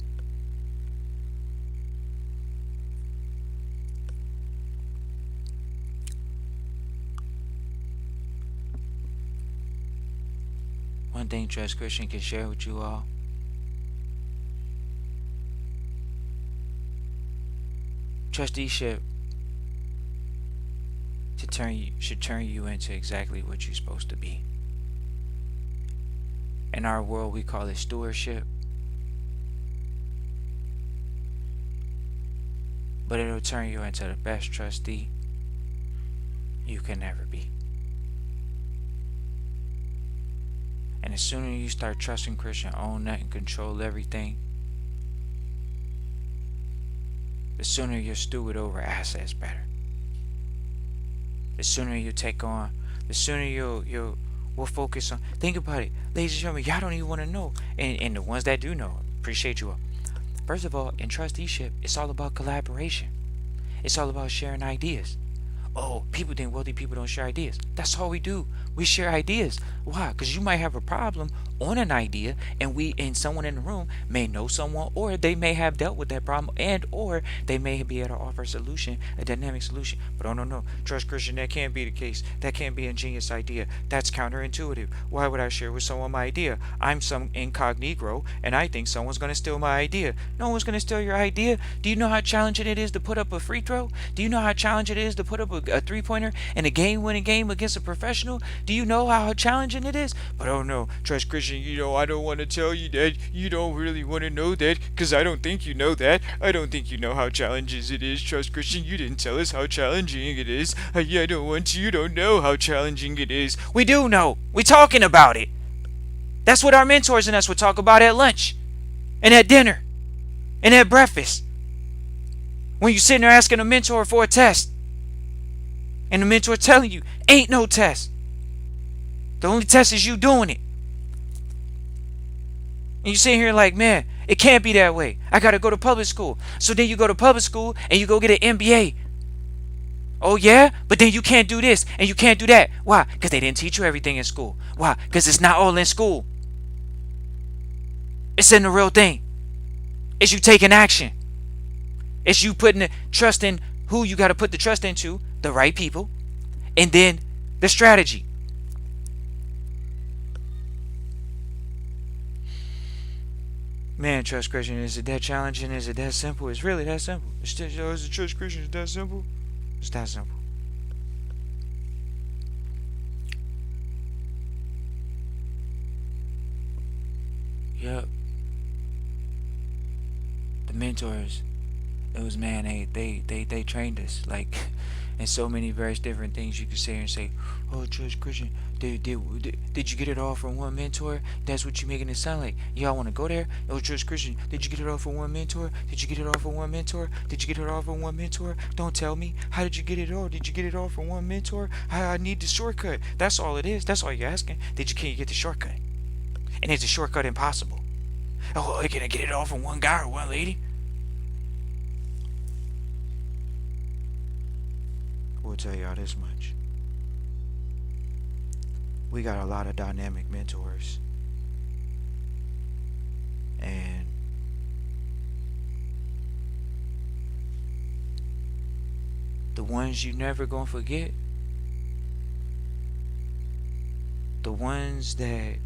One thing Trust Christian can share with you all. Trusteeship should turn you into exactly what you're supposed to be. In our world we call it stewardship. But it'll turn you into the best trustee you can ever be. And the sooner you start trusting Christian, own that and control everything, the sooner you'll steward over assets better. The sooner you take on, the sooner we'll focus on. Think about it, ladies and gentlemen. Y'all don't even want to know, and the ones that do know, appreciate you all. First of all, in trusteeship, it's all about collaboration. It's all about sharing ideas. Oh, people think wealthy people don't share ideas. That's all we do. We share ideas. Why? Because you might have a problem on an idea, and someone in the room may know someone, or they may have dealt with that problem, and or they may be able to offer a solution, a dynamic solution. But oh no, trust Christian, that can't be the case. That can't be a genius idea. That's counterintuitive. Why would I share with someone my idea? I'm some incognito, and I think someone's going to steal my idea. No one's going to steal your idea. Do you know how challenging it is to put up a free throw? Do you know how challenging it is to put up a three-pointer in a game-winning game against a professional? Do you know how challenging it is? But oh no, Trust Christian, I don't want to tell you that. You don't really want to know that, because I don't think you know that. I don't think you know how challenging it is, Trust Christian. You didn't tell us how challenging it is. I don't want you don't know how challenging it is. We do know. We're talking about it. That's what our mentors and us would talk about at lunch, and at dinner, and at breakfast. When you're sitting there asking a mentor for a test, and the mentor telling you, ain't no test. The only test is you doing it. And you sitting here like, man, it can't be that way. I got to go to public school. So then you go to public school and you go get an MBA. Oh yeah? But then you can't do this and you can't do that. Why? Because they didn't teach you everything in school. Why? Because it's not all in school. It's in the real thing. It's you taking action. It's you putting the trust in who you got to put the trust into, the right people, and then the strategy. Man, Trust Christian, is it that challenging? Is it that simple? It's really that simple. Is it Trust Christian? Is that simple? It's that simple. The mentors, those man, they trained us like in so many various different things. You could sit here and say, "Oh, Judge Christian, did you get it all from one mentor?" That's what you making it sound like. Y'all want to go there? Oh, Judge Christian, did you get it all from one mentor? Did you get it all from one mentor? Did you get it all from one mentor? Don't tell me. How did you get it all? Did you get it all from one mentor? I need the shortcut. That's all it is. That's all you're asking. Can you get the shortcut? And is the shortcut impossible? Oh, can I get it all from one guy or one lady? We'll tell y'all this much. We got a lot of dynamic mentors. And the ones you never gonna forget, the ones that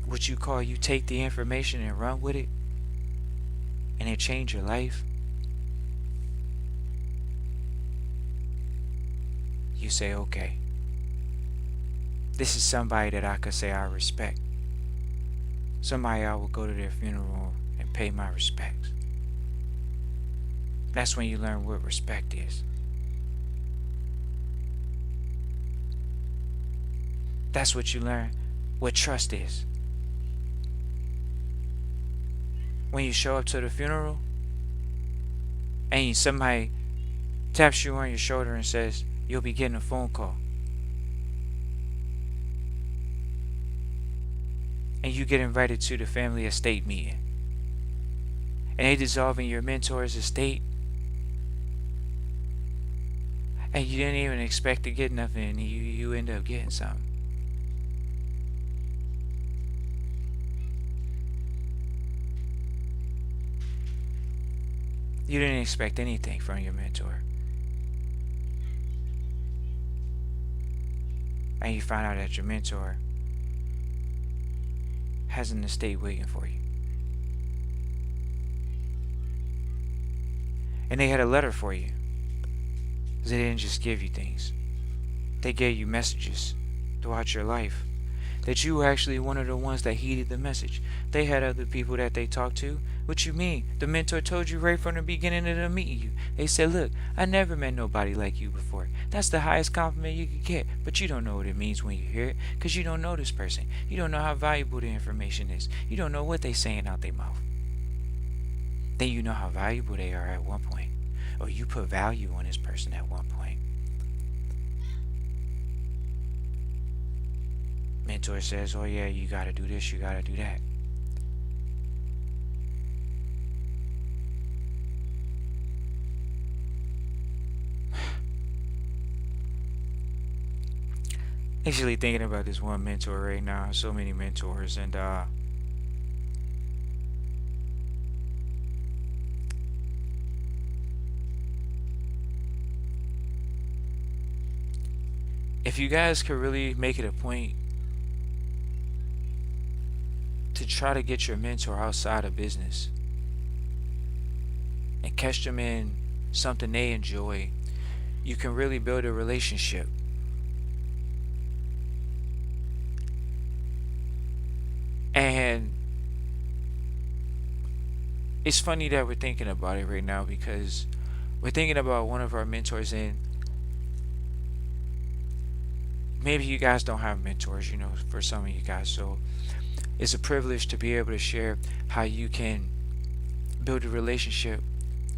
what you call you take the information and run with it and it change your life. You say, okay, this is somebody that I could say I respect. Somebody I will go to their funeral and pay my respects. That's when you learn what respect is. That's what you learn what trust is. When you show up to the funeral and somebody taps you on your shoulder and says, you'll be getting a phone call. And you get invited to the family estate meeting. And they dissolving your mentor's estate. And you didn't even expect to get nothing, and you end up getting something. You didn't expect anything from your mentor. And you find out that your mentor has an estate waiting for you. And they had a letter for you. They didn't just give you things. They gave you messages throughout your life. That you were actually one of the ones that heeded the message. They had other people that they talked to. What you mean? The mentor told you right from the beginning of them meeting you. They said, look, I never met nobody like you before. That's the highest compliment you could get. But you don't know what it means when you hear it. Because you don't know this person. You don't know how valuable the information is. You don't know what they saying out their mouth. Then you know how valuable they are at one point. Or you put value on this person at one point. Mentor says, oh yeah, you gotta do this, you gotta do that. Actually thinking about this one mentor right now. So many mentors, and if you guys could really make it a point to try to get your mentor outside of business and catch them in something they enjoy, you can really build a relationship. And it's funny that we're thinking about it right now, because we're thinking about one of our mentors, and maybe you guys don't have mentors, for some of you guys. So it's a privilege to be able to share how you can build a relationship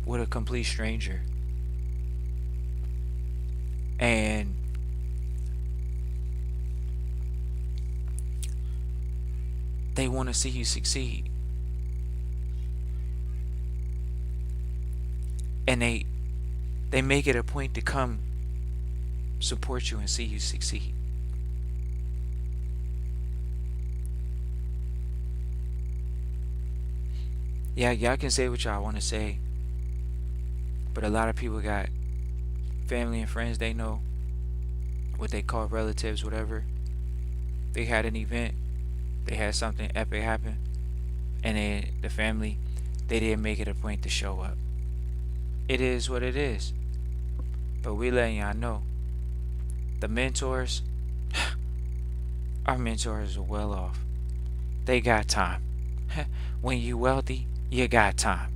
with a complete stranger. And they want to see you succeed. And they make it a point to come support you and see you succeed. Yeah, y'all can say what y'all want to say, but a lot of people got family and friends they know, what they call relatives, whatever. They had an event, they had something epic happen, and then the family, they didn't make it a point to show up. It is what it is. But we letting y'all know, the mentors, our mentors are well off. They got time. When you wealthy, you got time.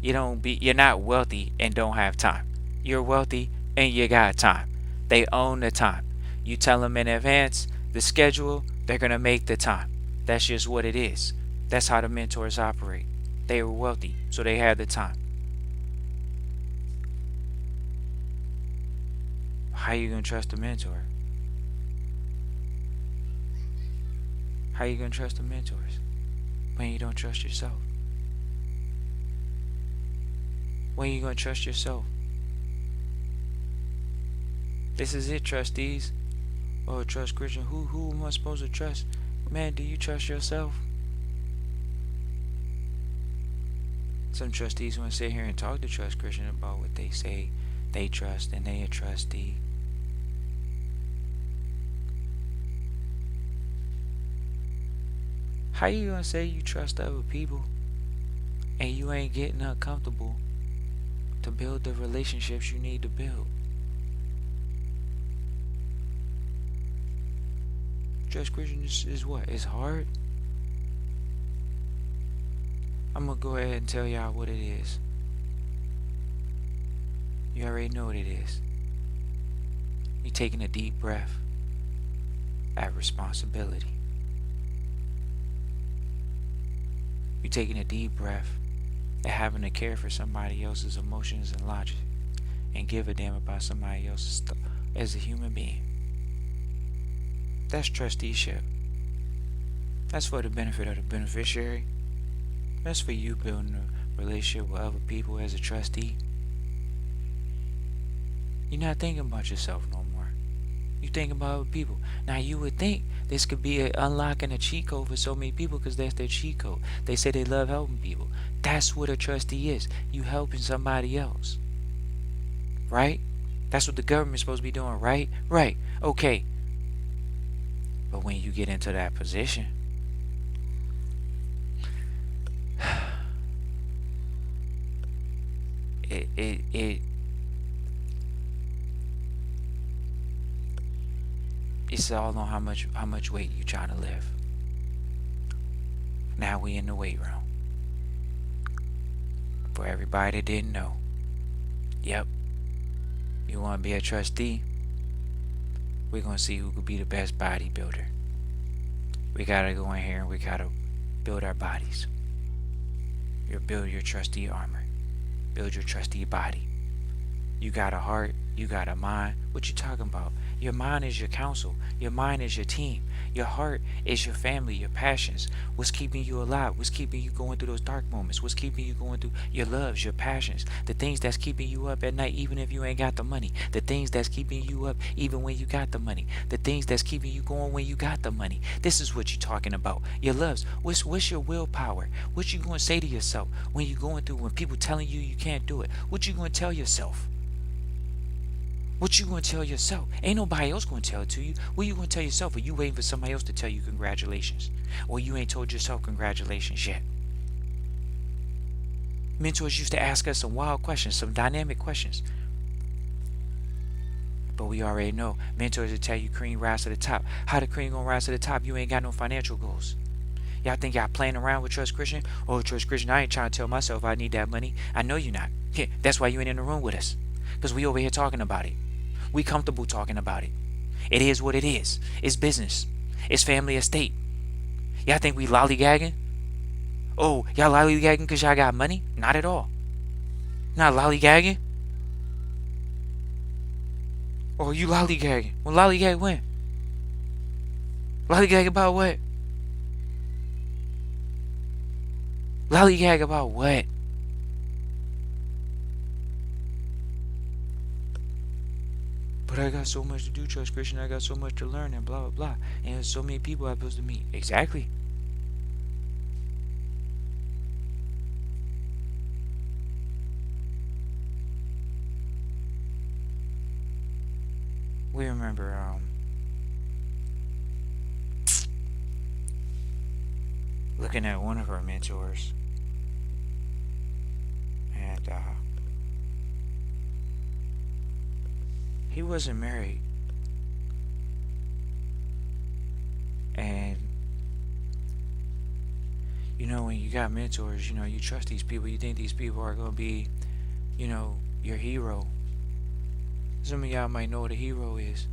You're not wealthy and don't have time. You're wealthy and you got time. They own the time. You tell them in advance the schedule, they're going to make the time. That's just what it is. That's how the mentors operate. They were wealthy, so they had the time. How you going to trust a mentor? How you going to trust the mentors when you don't trust yourself? When you going to trust yourself? This is it, trustees. Oh, trust Christian. Who am I supposed to trust? Man, do you trust yourself? Some trustees want to sit here and talk to Trust Christian about what they say they trust and they a trustee. How you gonna say you trust other people and you ain't getting uncomfortable to build the relationships you need to build? Trust Christian is what? It's hard? I'm gonna go ahead and tell y'all what it is. You already know what it is. You taking a deep breath at responsibility. You taking a deep breath at having to care for somebody else's emotions and logic and give a damn about somebody else's stuff as a human being. That's trusteeship. That's for the benefit of the beneficiary. That's for you building a relationship with other people as a trustee. You're not thinking about yourself no more. You thinking about other people. Now you would think this could be unlocking a cheat code for so many people because that's their cheat code. They say they love helping people. That's what a trustee is. You helping somebody else. Right? That's what the government's supposed to be doing, right? Right. Okay. But when you get into that position, it it's all on how much weight you trying to lift. Now we in the weight room. For everybody that didn't know. Yep. You want to be a trustee? We're gonna see who could be the best bodybuilder. We gotta go in here and we gotta build our bodies. You build your trustee armor. Build your trustee body. You got a heart, you got a mind. What you talking about? Your mind is your counsel. Your mind is your team. Your heart is your family, your passions. What's keeping you alive? What's keeping you going through those dark moments? What's keeping you going through your loves, your passions? The things that's keeping you up at night even if you ain't got the money. The things that's keeping you up even when you got the money. The things that's keeping you going when you got the money. This is what you're talking about. Your loves. What's your willpower? What you going to say to yourself when you going through, when people telling you you can't do it? What you going to tell yourself? What you gonna tell yourself? Ain't nobody else gonna tell it to you. What you gonna tell yourself? Or you waiting for somebody else to tell you congratulations? Or you ain't told yourself congratulations yet? Mentors used to ask us some wild questions, some dynamic questions. But we already know. Mentors will tell you cream rise to the top. How the cream gonna rise to the top? You ain't got no financial goals. Y'all think y'all playing around with Trust Christian? Oh, Trust Christian, I ain't trying to tell myself I need that money. I know you not. That's why you ain't in the room with us. Because we over here talking about it. We comfortable talking about it. It is what it is. It's business. It's family estate. Y'all think we lollygagging? Oh, y'all lollygagging because y'all got money? Not at all. Not lollygagging. Oh, you lollygagging. Well, lollygag when? Lollygag about what? Lollygag about what? But I got so much to do, Trust Christian. I got so much to learn and blah, blah, blah. And there's so many people I'm supposed to meet. Exactly. We remember, looking at one of our mentors. And, he wasn't married. And When you got mentors, you trust these people. You think these people are gonna be, your hero. Some of y'all might know what a hero is.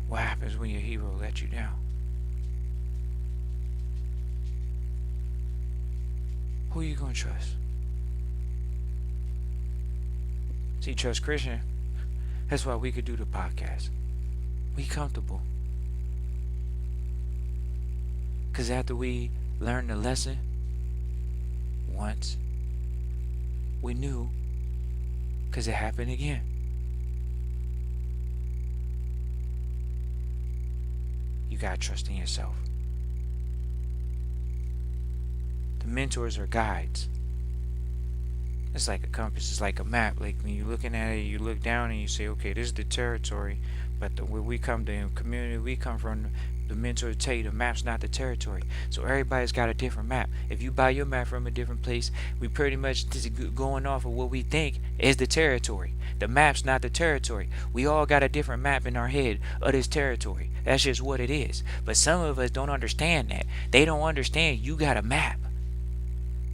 What happens when your hero let you down? Who you gonna trust? See, Trust Christian. That's why we could do the podcast. We comfortable. Cause after we learned the lesson once, we knew. Cause it happened again. You gotta trust in yourself. The mentors are guides. It's like a compass. It's like a map. Like when you're looking at it, you look down and you say, okay, this is the territory. But where we come to community, we come from, the mentor tell you the map's not the territory. So everybody's got a different map. If you buy your map from a different place, we pretty much just going off of what we think is the territory. The map's not the territory. We all got a different map in our head of this territory. That's just what it is. But some of us don't understand that. They don't understand you got a map.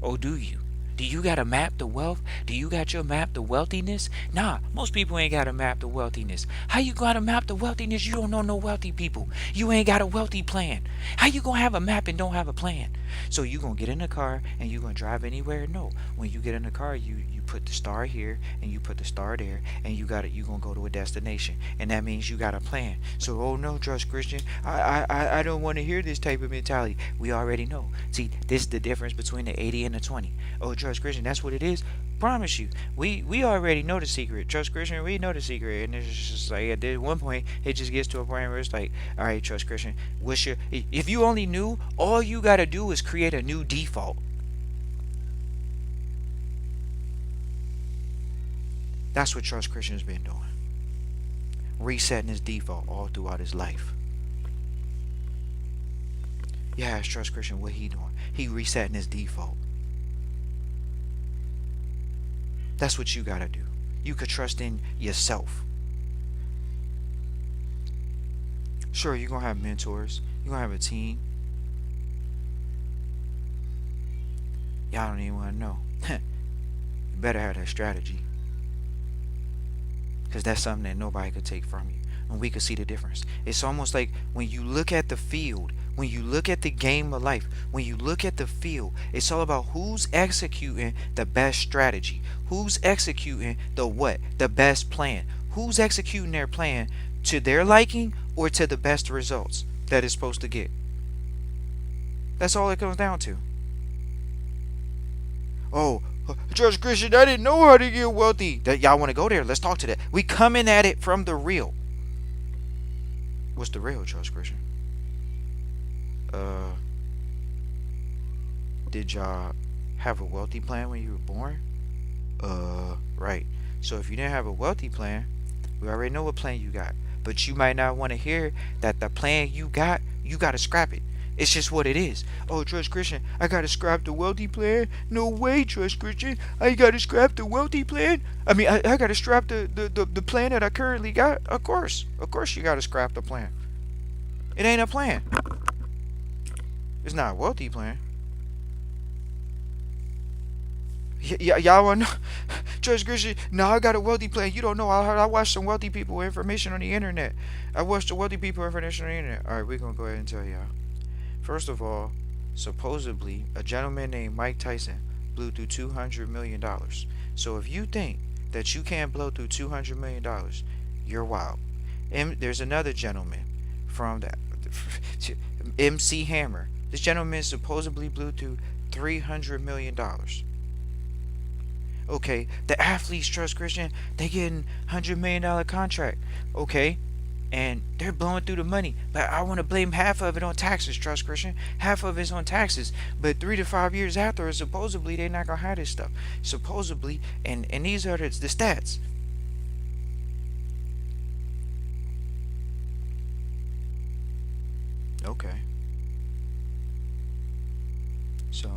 Or do you? Do you got a map to wealth? Do you got your map to wealthiness? Nah, most people ain't got a map to wealthiness. How you got a map to wealthiness? You don't know no wealthy people. You ain't got a wealthy plan. How you gonna have a map and don't have a plan? So you gonna get in the car and you gonna drive anywhere? No. When you get in the car, you put the star here and you put the star there, and you gonna go to a destination, and that means you got a plan. So, oh no, Trust Christian, I don't want to hear this type of mentality. We already know. See, this is the difference between the 80 and the 20. Oh, Trust Christian, that's what it is. Promise you, we already know the secret. Trust Christian, we know the secret, and it's just like at one point it just gets to a point where it's like, all right, Trust Christian, if you only knew, all you gotta do is create a new default. That's what Trust Christian's been doing. Resetting his default all throughout his life. Yeah, it's Trust Christian, what he doing? He resetting his default. That's what you gotta do. You could trust in yourself. Sure, you're gonna have mentors. You're gonna have a team. Y'all don't even wanna know. You better have that strategy. Because that's something that nobody could take from you. And we could see the difference. It's almost like when you look at the field, when you look at the game of life, when you look at the field, it's all about who's executing the best strategy. Who's executing the best plan. Who's executing their plan to their liking or to the best results that it's supposed to get. That's all it comes down to. Oh, Judge Christian, I didn't know how to get wealthy. That y'all want to go there? Let's talk to that. We coming at it from the real. What's the real, Judge Christian? Did y'all have a wealthy plan when you were born? Right. So if you didn't have a wealthy plan, we already know what plan you got. But you might not want to hear that the plan you got to scrap it. It's just what it is. Oh, Trust Christian, I gotta scrap the wealthy plan? No way, Trust Christian. I gotta scrap the wealthy plan? I gotta scrap the plan that I currently got? Of course. Of course you gotta scrap the plan. It ain't a plan. It's not a wealthy plan. Y'all wanna know? Trust Christian, no, I got a wealthy plan. You don't know. I watched some wealthy people information on the internet. I watched the wealthy people information on the internet. Alright, we're gonna go ahead and tell y'all. First of all, supposedly, a gentleman named Mike Tyson blew through $200 million. So if you think that you can't blow through $200 million, you're wild. And there's another gentleman from the MC Hammer. This gentleman supposedly blew through $300 million. Okay, the athletes, Trust Christian, they getting $100 million contract. Okay, and they're blowing through the money. But I want to blame half of it on taxes, Trust Christian. Half of it's on taxes. But 3 to 5 years after, supposedly they're not gonna have this stuff. Supposedly, and these are the stats. Okay. So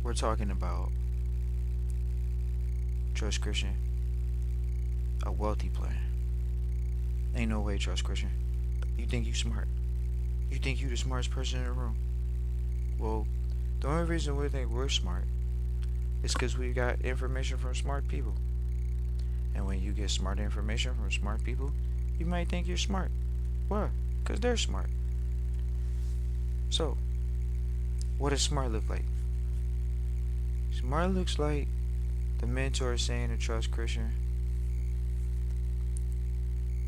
we're talking about, Trust Christian, a wealthy plan. Ain't no way, Trust Christian. You think you smart. You think you the smartest person in the room. Well, the only reason we think we're smart is because we got information from smart people. And when you get smart information from smart people, you might think you're smart. Why? Because they're smart. So, what does smart look like? Smart looks like the mentor is saying to Trust Christian,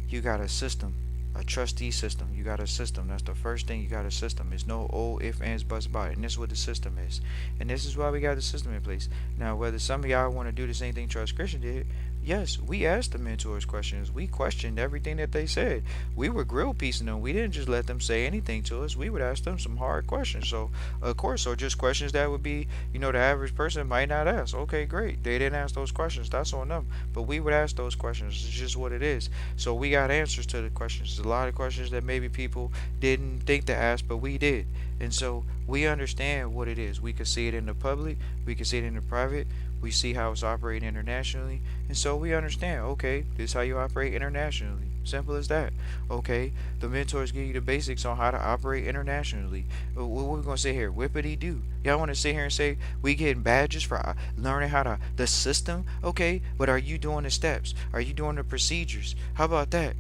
you got a system, a trustee system. You got a system. That's the first thing. You got a system. It's no old if, ands, buts about it. And this is what the system is. And this is why we got the system in place. Now, whether some of y'all want to do the same thing Trust Christian did, yes, we asked the mentors questions. We questioned everything that they said. We were grill piecing them. We didn't just let them say anything to us. We would ask them some hard questions. So, of course, so just questions that would be, the average person might not ask. Okay, great. They didn't ask those questions. That's on them. But we would ask those questions. It's just what it is. So we got answers to the questions. There's a lot of questions that maybe people didn't think to ask, but we did. And so we understand what it is. We could see it in the public, we could see it in the private, we see how it's operating internationally, and so we understand, okay, this is how you operate internationally. Simple as that. Okay, the mentors give you the basics on how to operate internationally. What we gonna say here? Whippity do. Y'all want to sit here and say we getting badges for learning how to the system? Okay, but are you doing the steps? Are you doing the procedures? How about that?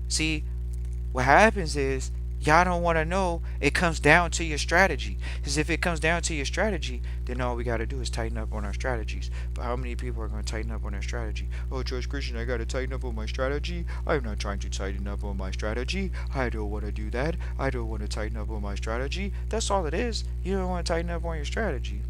See, what happens is y'all don't want to know it comes down to your strategy. Because if it comes down to your strategy, then all we got to do is tighten up on our strategies. But how many people are going to tighten up on their strategy? Oh, George Christian, I got to tighten up on my strategy. I'm not trying to tighten up on my strategy. I don't want to do that. I don't want to tighten up on my strategy. That's all it is. You don't want to tighten up on your strategy.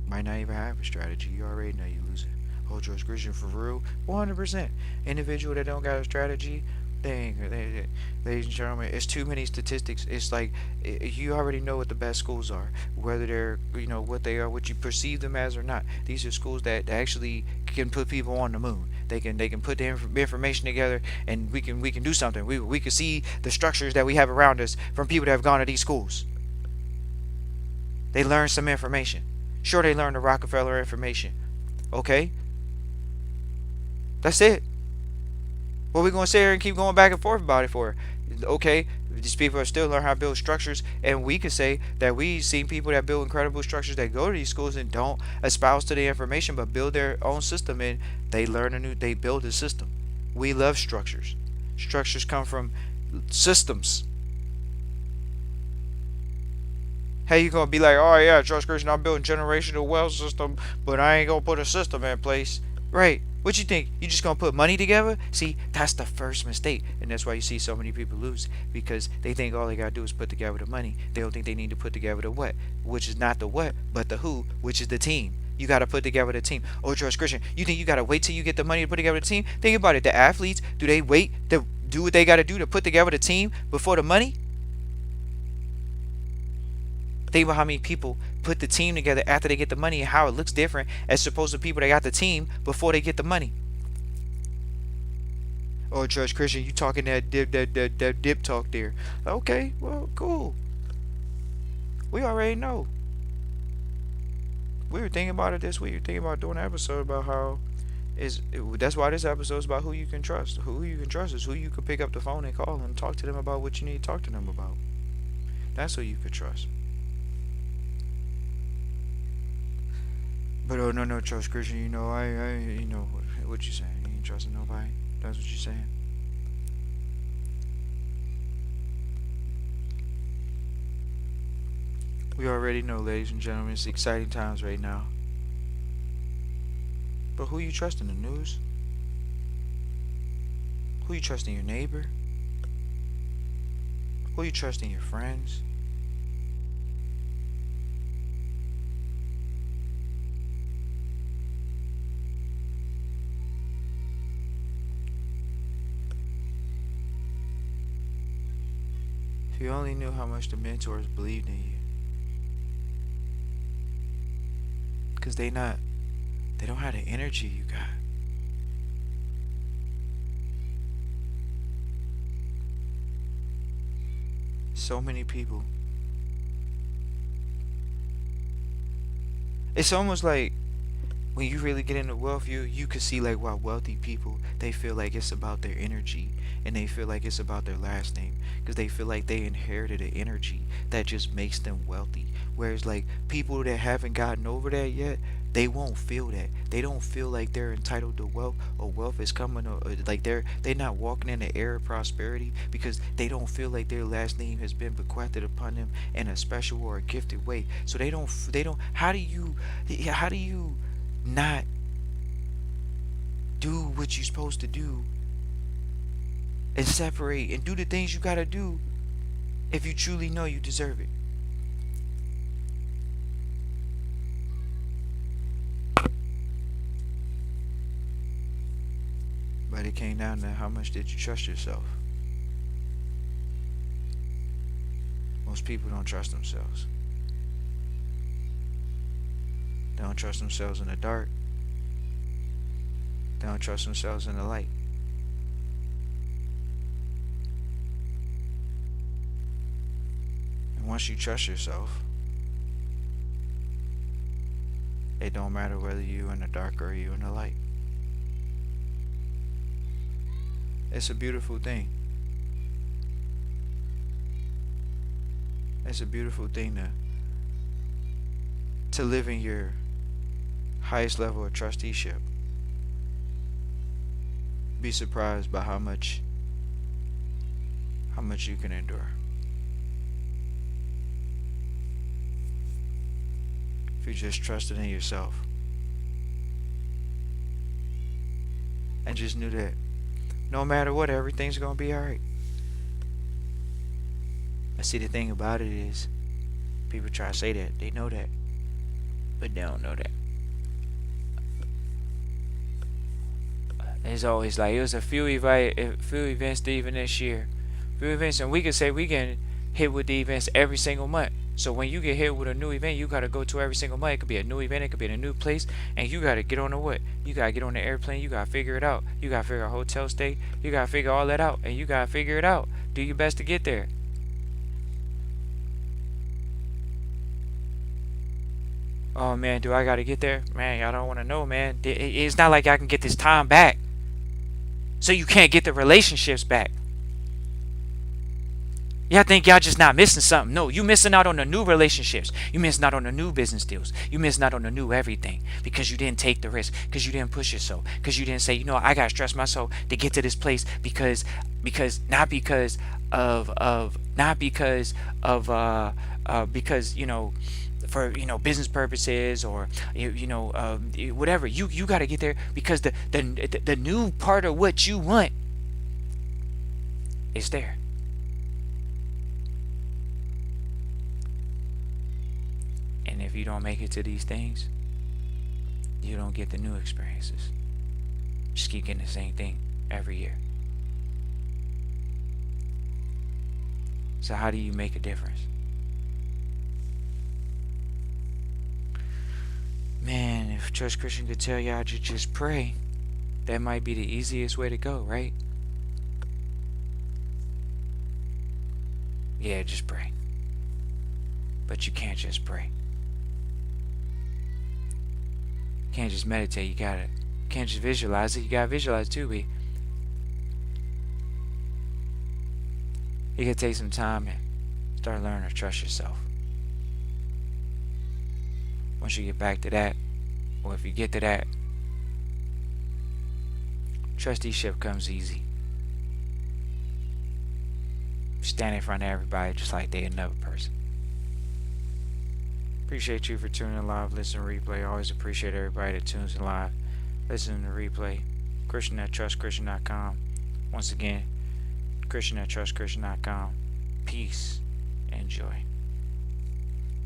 Might not even have a strategy. You already know you losing. Oh, George Christian for real? 100%. Individual that don't got a strategy, they ain't. Ladies and gentlemen, it's too many statistics. It's like you already know what the best schools are, whether they're what they are, what you perceive them as or not. These are schools that actually can put people on the moon. They can put the information together, and we can do something. We can see the structures that we have around us from people that have gone to these schools. They learn some information. Sure, they learn the Rockefeller information. Okay, that's it. What we gonna sit here and keep going back and forth about it for? Okay, these people are still learning how to build structures, and we can say that we've seen people that build incredible structures that go to these schools and don't espouse to the information, but build their own system, and they build a system. We love structures. Structures come from systems. Hey, you gonna be like, oh yeah, Trust Christian, I'm building generational wealth system, but I ain't gonna put a system in place. Right. What you think? You just gonna put money together? See, that's the first mistake. And that's why you see so many people lose. Because they think all they gotta do is put together the money. They don't think they need to put together the what. Which is not the what, but the who, which is the team. You gotta put together the team. Oh, Trust Christian, you think you gotta wait till you get the money to put together the team? Think about it. The athletes, do they wait to do what they gotta do to put together the team before the money? Think about how many people put the team together after they get the money and how it looks different as opposed to people that got the team before they get the money. Oh, Judge Christian, you talking that dip talk there. Okay, well, cool. We already know. We were thinking about it this week. We were thinking about doing an episode about how that's why this episode is about who you can trust. Who you can trust is who you can pick up the phone and call and talk to them about what you need to talk to them about. That's who you could trust. But oh no, Trust Christian, what you saying? You ain't trusting nobody. That's what you saying. We already know, ladies and gentlemen, it's exciting times right now. But who you trusting? The news? Who you trusting? Your neighbor? Who you trusting? Your friends? If you only knew how much the mentors believed in you. Because they don't have the energy you got. So many people. It's almost like when you really get into wealth, you can see like why wealthy people, they feel like it's about their energy, and they feel like it's about their last name, because they feel like they inherited an energy that just makes them wealthy. Whereas like people that haven't gotten over that yet, they won't feel that. They don't feel like they're entitled to wealth, or wealth is coming, or like they're not walking in the air of prosperity, because they don't feel like their last name has been bequeathed upon them in a special or a gifted way. So they don't. How do you not do what you're supposed to do and separate and do the things you gotta do if you truly know you deserve it? But it came down to how much did you trust yourself. Most people don't trust themselves. They don't trust themselves in the dark. They don't trust themselves in the light. And once you trust yourself, it don't matter whether you in the dark or you in the light. It's a beautiful thing. It's a beautiful thing to live in your highest level of trusteeship. Be surprised by how much you can endure. If you just trusted in yourself and just knew that no matter what, everything's gonna be alright. I see, the thing about it is, people try to say that they know that, but they don't know that. It's always like it was a few events even this year, few events, and we could say we get hit with the events every single month. So when you get hit with a new event, you gotta go to every single month. It could be a new event, it could be in a new place, and you gotta get on the what? You gotta get on the airplane. You gotta figure it out. You gotta figure out hotel stay. You gotta figure all that out, and you gotta figure it out. Do your best to get there. Oh man, do I gotta get there? Man, y'all don't want to know, man. It's not like I can get this time back. So you can't get the relationships back. Y'all think y'all just not missing something. No, you missing out on the new relationships. You missing out on the new business deals. You missing out on the new everything because you didn't take the risk, because you didn't push yourself, because you didn't say, I gotta stress myself to get to this place because not because of not because of because for business purposes or whatever. You got to get there because the new part of what you want is there. And if you don't make it to these things, you don't get the new experiences. Just keep getting the same thing every year. So how do you make a difference? Man, if Trust Christian could tell y'all to just pray, that might be the easiest way to go, right? Yeah, just pray. But you can't just pray. You can't just meditate. You can't just visualize it. You gotta visualize too, but you gotta take some time and start learning to trust yourself. Once you get back to that, or if you get to that, trusteeship comes easy. Stand in front of everybody just like they another person. Appreciate you for tuning in live, listen to replay. Always appreciate everybody that tunes in live, listen to replay. Christian at trustchristian.com. Once again, Christian at trustchristian.com. Peace and joy.